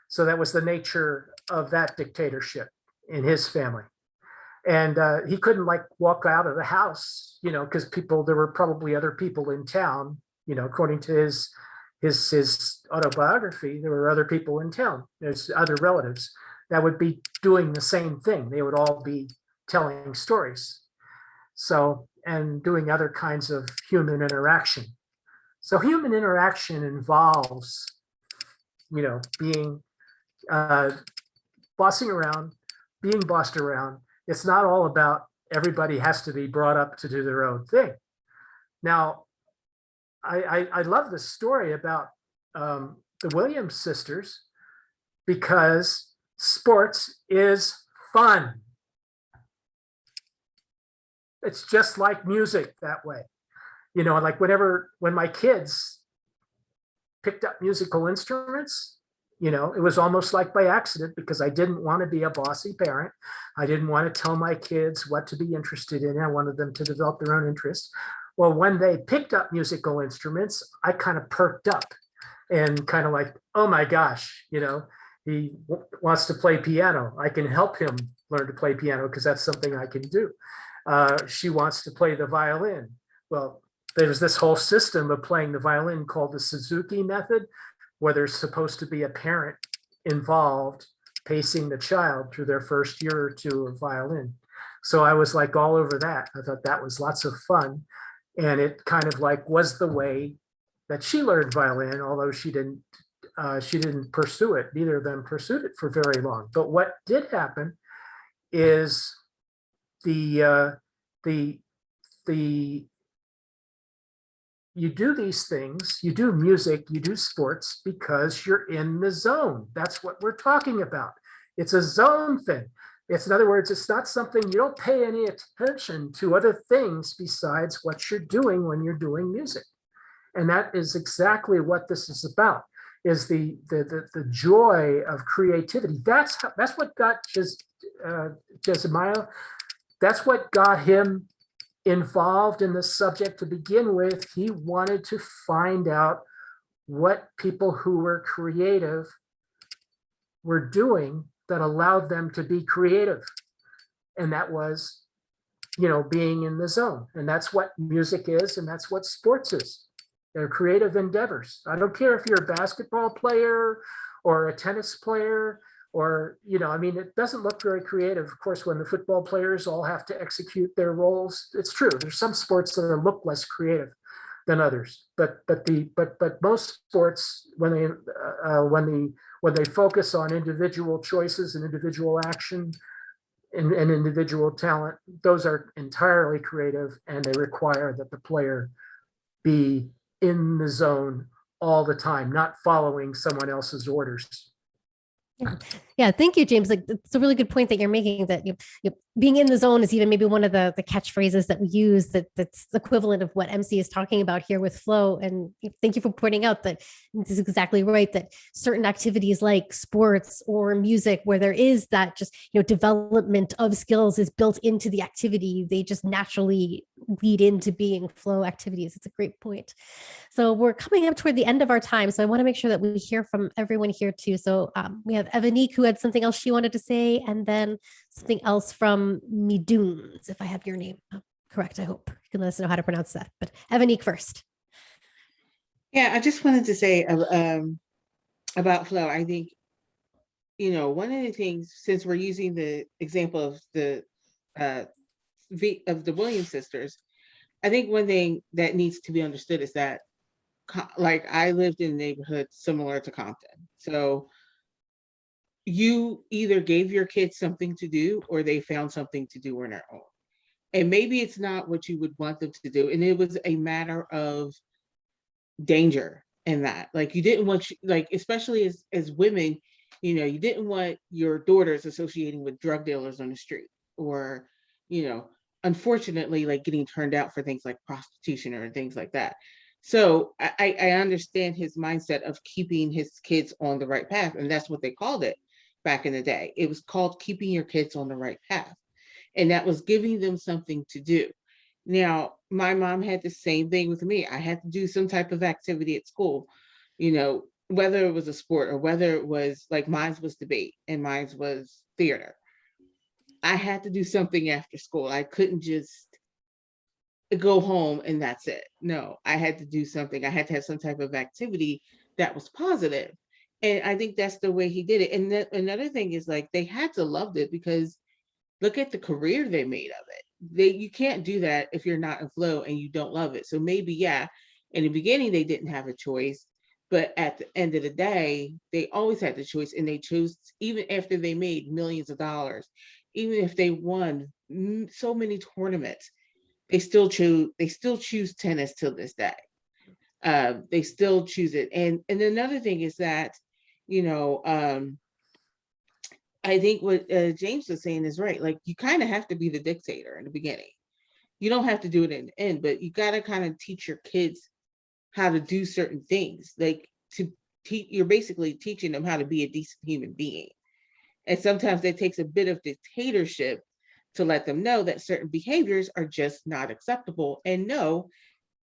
So that was the nature of that dictatorship in his family. And he couldn't walk out of the house, because there were probably other people in town, according to his autobiography, there were other people in town. There's other relatives that would be doing the same thing. They would all be telling stories. So, and doing other kinds of human interaction. So human interaction involves, being bossing around, being bossed around. It's not all about everybody has to be brought up to do their own thing. Now, I love this story about the Williams sisters because sports is fun. It's just like music that way. Like when my kids picked up musical instruments, it was almost like by accident because I didn't want to be a bossy parent. I didn't want to tell my kids what to be interested in. I wanted them to develop their own interests. Well, when they picked up musical instruments, I kind of perked up and kind of like, oh my gosh, he wants to play piano. I can help him learn to play piano because that's something I can do. She wants to play the violin. Well, there's this whole system of playing the violin called the Suzuki Method, where there's supposed to be a parent involved pacing the child through their first year or two of violin. So I was all over that. I thought that was lots of fun. And it kind of was the way that she learned violin, although she didn't pursue it. Neither of them pursued it for very long. But what did happen is you do these things, you do music, you do sports because you're in the zone. That's what we're talking about. It's a zone thing. In other words, it's not something you don't pay any attention to other things besides what you're doing when you're doing music. And that is exactly what this is about, is the joy of creativity. That's what got Csikszentmihalyi, that's what got him involved in the subject to begin with. He wanted to find out what people who were creative were doing that allowed them to be creative. And that was, being in the zone. And that's what music is, and that's what sports is. They're creative endeavors. I don't care if you're a basketball player or a tennis player, or, it doesn't look very creative. Of course, when the football players all have to execute their roles, it's true. There's some sports that look less creative than others, but most sports, when they focus on individual choices and individual action and individual talent, those are entirely creative, and they require that the player be in the zone all the time, not following someone else's orders. Yeah, thank you, James. Like, it's a really good point that you're making, that being in the zone is even maybe one of the catchphrases that we use, that's equivalent of what MC is talking about here with flow. And thank you for pointing out that this is exactly right, that certain activities like sports or music, where there is that just, development of skills is built into the activity, they just naturally lead into being flow activities. It's a great point. So we're coming up toward the end of our time. So I want to make sure that we hear from everyone here too. So we have Evanique, who had something else she wanted to say, and then something else from Midunes, if I have your name correct. I hope you can let us know how to pronounce that. But Evanique first. Yeah, I just wanted to say about flow. I think, one of the things, since we're using the example of the Williams sisters, I think one thing that needs to be understood is that, like, I lived in a neighborhood similar to Compton. So you either gave your kids something to do or they found something to do on their own. And maybe it's not what you would want them to do. And it was a matter of danger in that. Like, you didn't want, like, especially as women, you didn't want your daughters associating with drug dealers on the street, or, unfortunately, like, getting turned out for things like prostitution or things like that. So I understand his mindset of keeping his kids on the right path. And that's what they called it back in the day. It was called keeping your kids on the right path. And that was giving them something to do. Now, my mom had the same thing with me. I had to do some type of activity at school, whether it was a sport or whether it was, like, mine was debate and mine was theater. I had to do something after school. I couldn't just go home and that's it. No, I had to do something. I had to have some type of activity that was positive. And I think that's the way he did it. And another thing is, like, they had to love it, because look at the career they made of it. You can't do that if you're not in flow and you don't love it. So maybe, yeah, in the beginning they didn't have a choice, but at the end of the day, they always had the choice, and they chose, even after they made millions of dollars, even if they won so many tournaments, they still choose tennis till this day. They still choose it. And another thing is that, I think what James was saying is right. Like, you kind of have to be the dictator in the beginning. You don't have to do it in the end, but you got to kind of teach your kids how to do certain things. Like, you're basically teaching them how to be a decent human being. And sometimes that takes a bit of dictatorship to let them know that certain behaviors are just not acceptable. And no,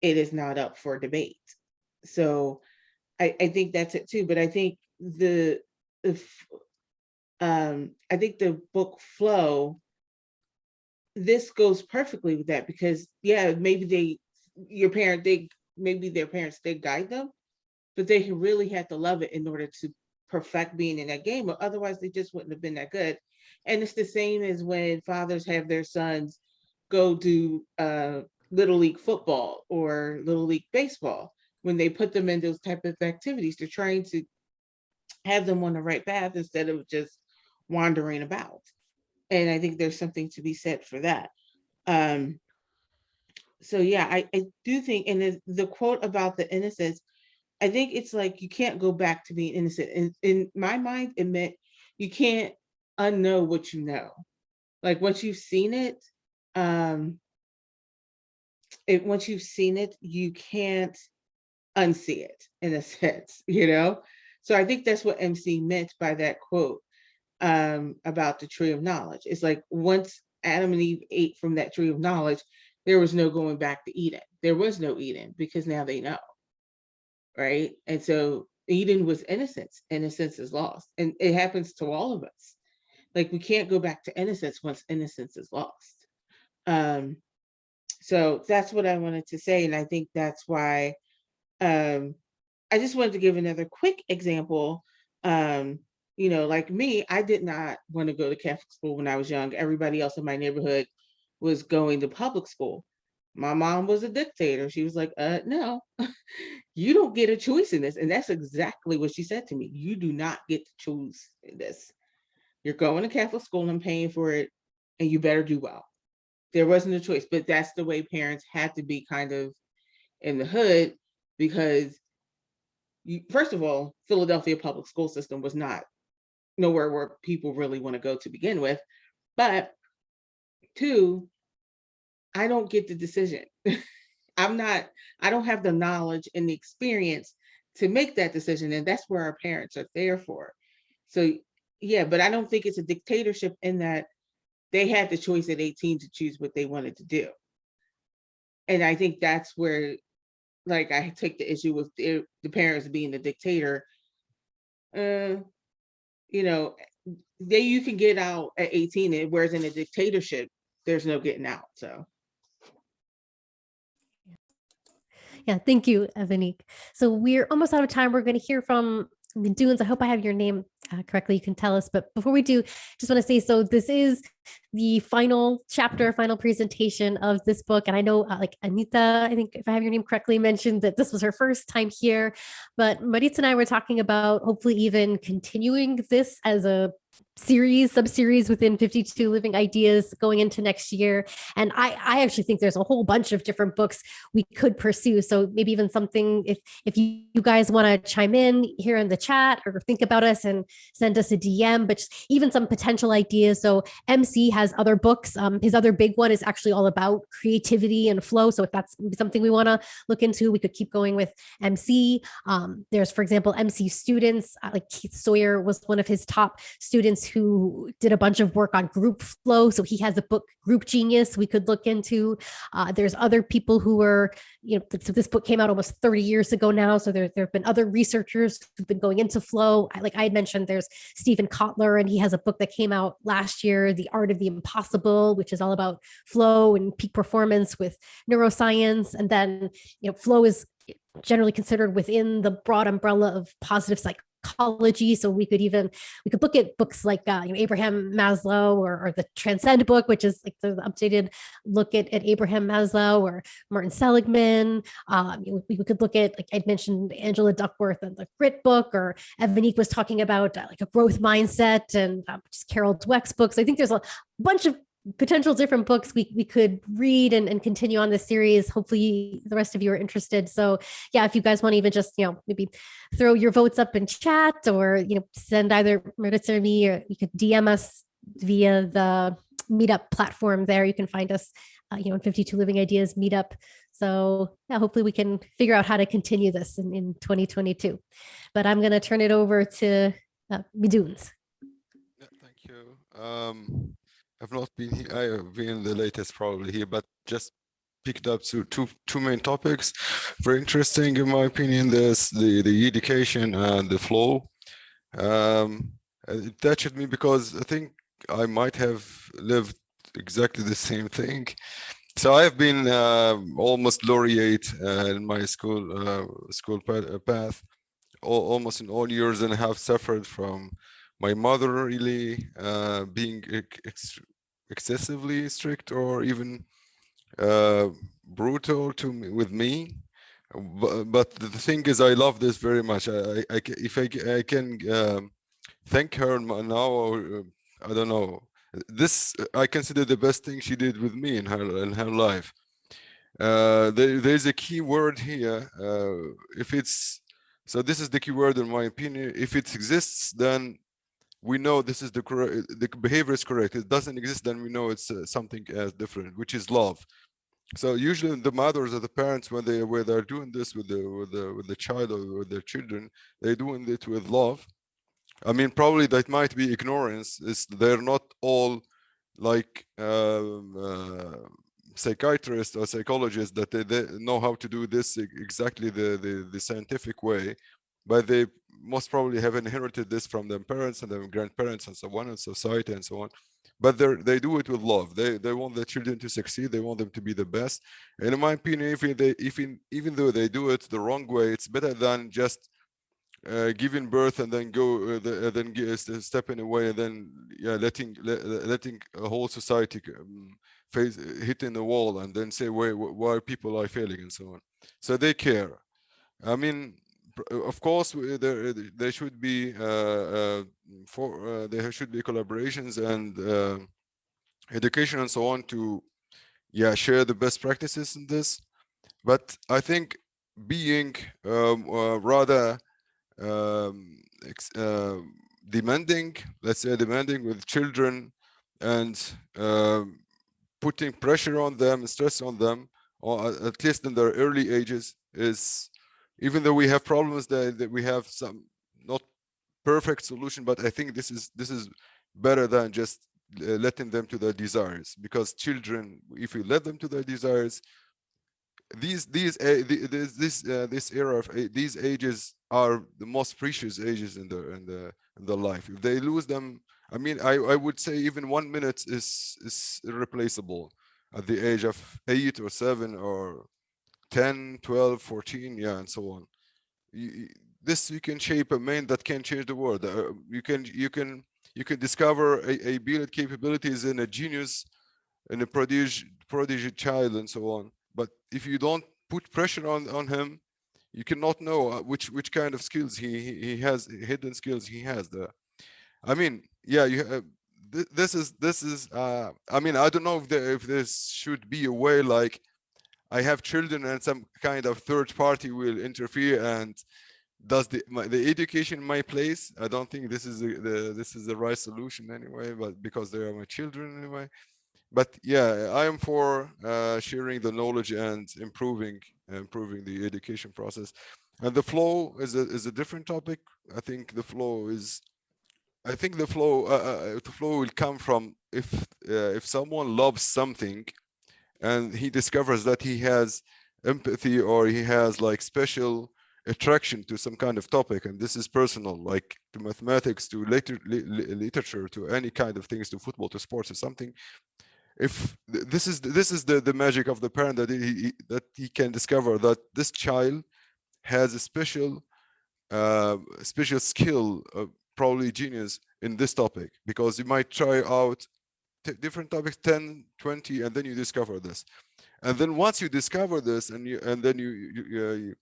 it is not up for debate. So I think that's it too. But I think I think the book Flow, this goes perfectly with that, because yeah, maybe maybe their parents did guide them, but they really had to love it in order to perfect being in that game, or otherwise they just wouldn't have been that good. And it's the same as when fathers have their sons go do little league football or little league baseball. When they put them in those type of activities, they're trying to have them on the right path instead of just wandering about. And I think there's something to be said for that. So yeah, I do think, and the quote about the innocence, I think it's like, you can't go back to being innocent. And in my mind, it meant you can't unknow what you know. Like, once you've seen it, once you've seen it, you can't unsee it, in a sense, So I think that's what MC meant by that quote about the tree of knowledge. It's like, once Adam and Eve ate from that tree of knowledge, there was no going back to Eden. There was no Eden, because now they know, right? And so Eden was innocence. Innocence is lost, and it happens to all of us. Like, we can't go back to innocence once innocence is lost. So that's what I wanted to say, and I think that's why I just wanted to give another quick example. Like me, I did not want to go to Catholic school when I was young. Everybody else in my neighborhood was going to public school. My mom was a dictator. She was like, no, you don't get a choice in this. And that's exactly what she said to me. You do not get to choose in this. You're going to Catholic school and paying for it, and you better do well. There wasn't a choice, but that's the way parents had to be, kind of in the hood, because first of all, Philadelphia public school system was not nowhere where people really want to go to begin with. But 2, I don't get the decision. I don't have the knowledge and the experience to make that decision. And that's where our parents are there for. So yeah, but I don't think it's a dictatorship in that they had the choice at 18 to choose what they wanted to do. And I think that's where, like, I take the issue with the parents being the dictator. You know, you can get out at 18, whereas in a dictatorship, there's no getting out. So. Yeah, thank you, Evanique. So we're almost out of time. We're going to hear from Dunes. I hope I have your name correctly. You can tell us. But before we do, just want to say, so this is the final chapter, final presentation of this book. And I know like Anita, I think if I have your name correctly, mentioned that this was her first time here. But Maritza and I were talking about hopefully even continuing this as a sub-series within 52 Living Ideas going into next year. And I actually think there's a whole bunch of different books we could pursue. So maybe even something, if you guys want to chime in here in the chat or think about us and send us a DM, but just even some potential ideas. So MC has other books. His other big one is actually all about creativity and flow. So if that's something we want to look into, we could keep going with MC. There's, for example, MC students, like Keith Sawyer was one of his top students who did a bunch of work on group flow. So he has a book, Group Genius, we could look into. There's other people who were, so this book came out almost 30 years ago now. So there have been other researchers who've been going into flow. Like I had mentioned, there's Stephen Kotler, and he has a book that came out last year, The Art of the Impossible, which is all about flow and peak performance with neuroscience. And then, flow is generally considered within the broad umbrella of positive psychology. So we could look at books like Abraham Maslow or the Transcend book, which is like the updated look at Abraham Maslow, or Martin Seligman. We could look at, like I'd mentioned, Angela Duckworth and the Grit book, or Evanique was talking about like a growth mindset, and just Carol Dweck's books. I think there's a bunch of potential different books we could read and continue on this series. Hopefully the rest of you are interested. So yeah, if you guys want to even just, maybe throw your votes up in chat, or, send either Maritza or me, or you could DM us via the meetup platform there. You can find us, in 52 Living Ideas meetup. So yeah, hopefully we can figure out how to continue this in 2022. But I'm going to turn it over to Midunes. Yeah, thank you. I've not been here. I have been the latest probably here, but just picked up to two main topics. Very interesting in my opinion. There's the education and the flow. It touched me because I think I might have lived exactly the same thing. So I've been almost laureate in my school path, almost in all years, and have suffered from my mother really being excessively strict or even brutal with me. But the thing is, I love this very much. If I can thank her now, or I don't know. This I consider the best thing she did with me in her life. There's a key word here. So this is the key word in my opinion. If it exists, then we know this is the behavior is correct. It doesn't exist, then we know it's something different, which is love. So usually the mothers or the parents, when they're doing this with the child or with their children, they're doing it with love. I mean, probably that might be ignorance. They're not all like psychiatrists or psychologists that they know how to do this exactly the scientific way, but they most probably have inherited this from their parents and their grandparents and so on, and society and so on. But they do it with love. They want their children to succeed. They want them to be the best. And in my opinion, even though they do it the wrong way, it's better than just giving birth and then stepping away and then letting a whole society hitting the wall and then say why people are failing and so on. So they care. I mean, of course, there should be there should be collaborations and education and so on to share the best practices in this. But I think being rather demanding, let's say demanding with children, and putting pressure on them and stress on them, or at least in their early ages, is, even though we have problems that we have some not perfect solution, but I think this is better than just letting them to their desires, because children, if we let them to their desires, this era of these ages are the most precious ages in the life. If they lose them, I mean, I would say even 1 minute is irreplaceable at the age of 8 or 7 or 10, 12, 14, yeah, and so on. This you can shape a man that can change the world. You can discover a build capabilities in a genius, in a prodigy child, and so on. But if you don't put pressure on him, you cannot know which kind of skills he has, hidden skills he has there. I mean, yeah, this is I mean, I don't know if this should be a way like I have children and some kind of third party will interfere and does the education in my place. I don't think this is the right solution anyway, but because they are my children anyway. But yeah, I am for sharing the knowledge and improving the education process. And the flow is a different topic. I think the flow will come from if someone loves something and he discovers that he has empathy, or he has like special attraction to some kind of topic, and this is personal, like to mathematics, to literature, to any kind of things, to football, to sports, or something. If this is the magic of the parent, that he can discover that this child has a special skill, probably genius in this topic, because you might try out different topics, 10, 20, and then you discover this. And then once you discover this, the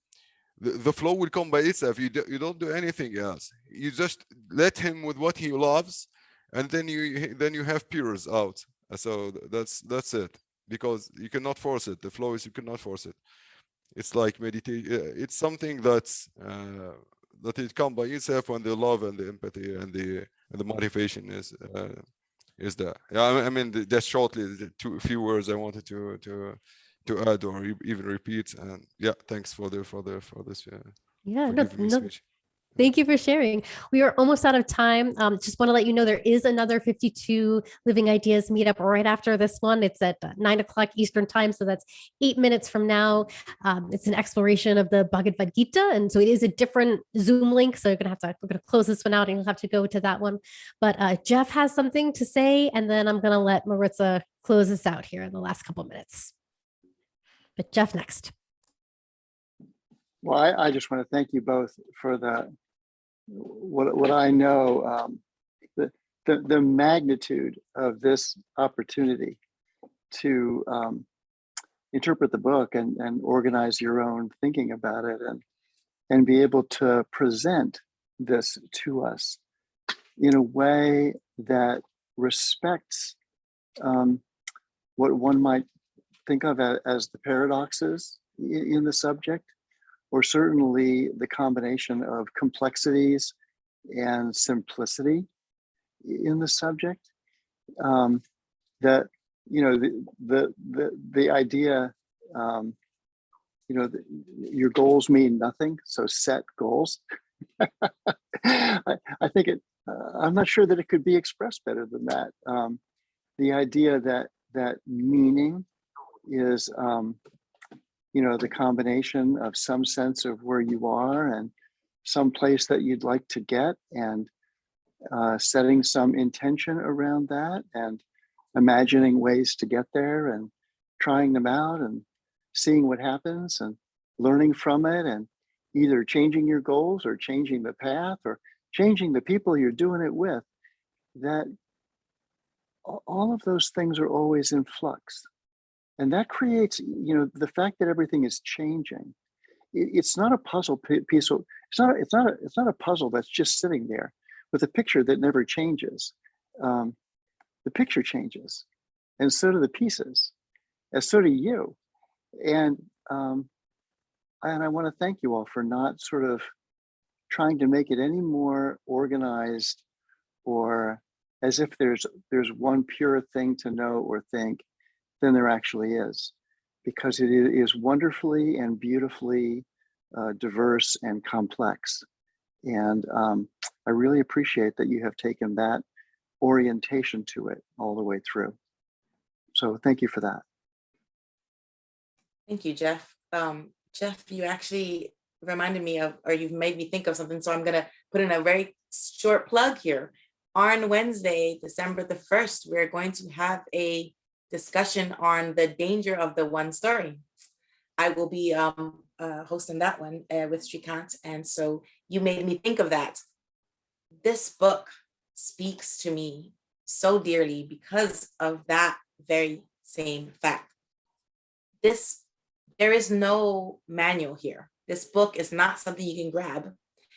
flow will come by itself. You don't do anything else. You just let him with what he loves, and then you have peers out. So that's it, because you cannot force it. The flow is, you cannot force it. It's like meditation. It's something that it comes by itself when the love and the empathy and the motivation is there. Yeah, I mean, that's shortly a few words I wanted to add or even repeat. And yeah, thanks for this. Yeah, For no, giving me no, speech. thank you for sharing. We are almost out of time. Just want to let you know there is another 52 Living Ideas meetup right after this one. It's at 9 o'clock Eastern time. So that's 8 minutes from now. It's an exploration of the Bhagavad Gita. And so it is a different Zoom link. So we're going to close this one out and you'll have to go to that one. But Jeff has something to say, and then I'm going to let Maritza close this out here in the last couple of minutes. But Jeff next. Well, I just want to thank you both for what I know, the magnitude of this opportunity to interpret the book and organize your own thinking about it, and be able to present this to us in a way that respects what one might think of as the paradoxes in the subject, or certainly the combination of complexities and simplicity in the subject. That, you know, the idea, you know, your goals mean nothing, so set goals. I think I'm not sure that it could be expressed better than that. The idea that meaning is, you know, the combination of some sense of where you are and some place that you'd like to get, and setting some intention around that, and imagining ways to get there, and trying them out, and seeing what happens, and learning from it, and either changing your goals or changing the path or changing the people you're doing it with. That all of those things are always in flux. And that creates, you know, the fact that everything is changing. It's not a puzzle piece. It's not a puzzle that's just sitting there with a picture that never changes. The picture changes, and so do the pieces, and so do you. And I want to thank you all for not sort of trying to make it any more organized or as if there's one pure thing to know or think than there actually is, because it is wonderfully and beautifully diverse and complex. And I really appreciate that you have taken that orientation to it all the way through. So thank you for that. Thank you, Jeff. Jeff, you actually reminded me of, or you've made me think of something. So I'm going to put in a very short plug here. On Wednesday, December the 1st, we're going to have a discussion on the danger of the one story. I will be hosting that one with Srikant. And so you made me think of that. This book speaks to me so dearly because of that very same fact. There is no manual here. This book is not something you can grab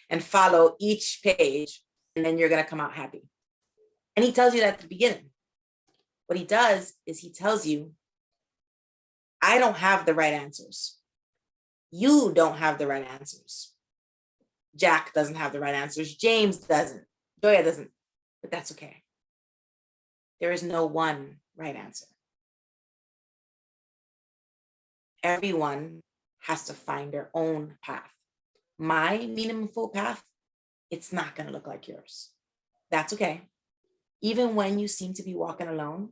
and follow each page and then you're going to come out happy. And he tells you that at the beginning. What he does is he tells you, I don't have the right answers. You don't have the right answers. Jack doesn't have the right answers. James doesn't. Joya doesn't. But that's okay. There is no one right answer. Everyone has to find their own path. My meaningful path, it's not going to look like yours. That's okay. Even when you seem to be walking alone,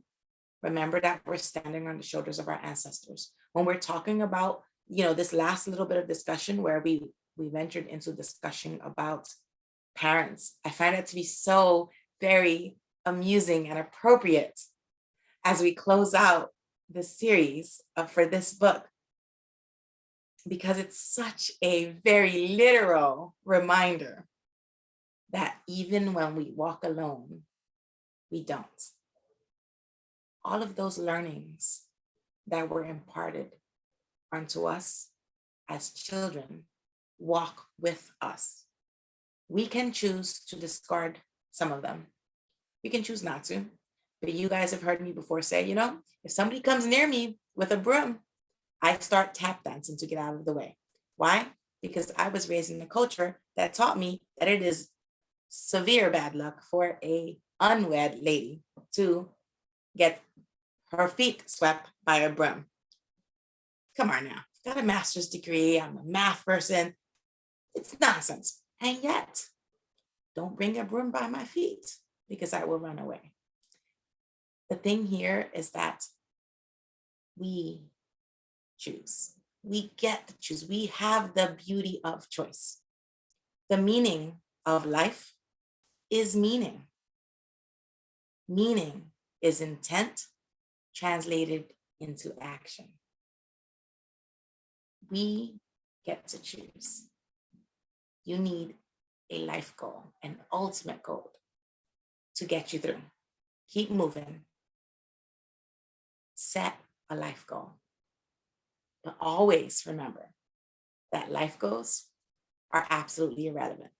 remember that we're standing on the shoulders of our ancestors. When we're talking about, this last little bit of discussion where we ventured into discussion about parents, I find it to be so very amusing and appropriate as we close out the series for this book, because it's such a very literal reminder that even when we walk alone, we don't. All of those learnings that were imparted unto us as children walk with us. We can choose to discard some of them. We can choose not to. But you guys have heard me before say, if somebody comes near me with a broom, I start tap dancing to get out of the way. Why? Because I was raised in a culture that taught me that it is severe bad luck for a unwed lady to get her feet swept by a broom. Come on now, I've got a master's degree, I'm a math person. It's nonsense. And yet, don't bring a broom by my feet because I will run away. The thing here is that we choose. We get to choose. We have the beauty of choice. The meaning of life is meaning. Meaning is intent translated into action. We get to choose. You need a life goal, an ultimate goal to get you through. Keep moving. Set a life goal. But always remember that life goals are absolutely irrelevant.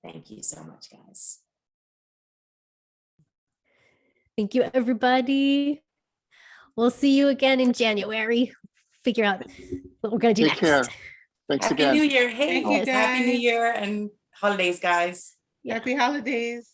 Thank you so much, guys. Thank you, everybody. We'll see you again in January. Figure out what we're going to do Take next. care. Thanks Happy again. New Year. Hey, Thank you, Happy New guys. Year and holidays, guys. Happy holidays.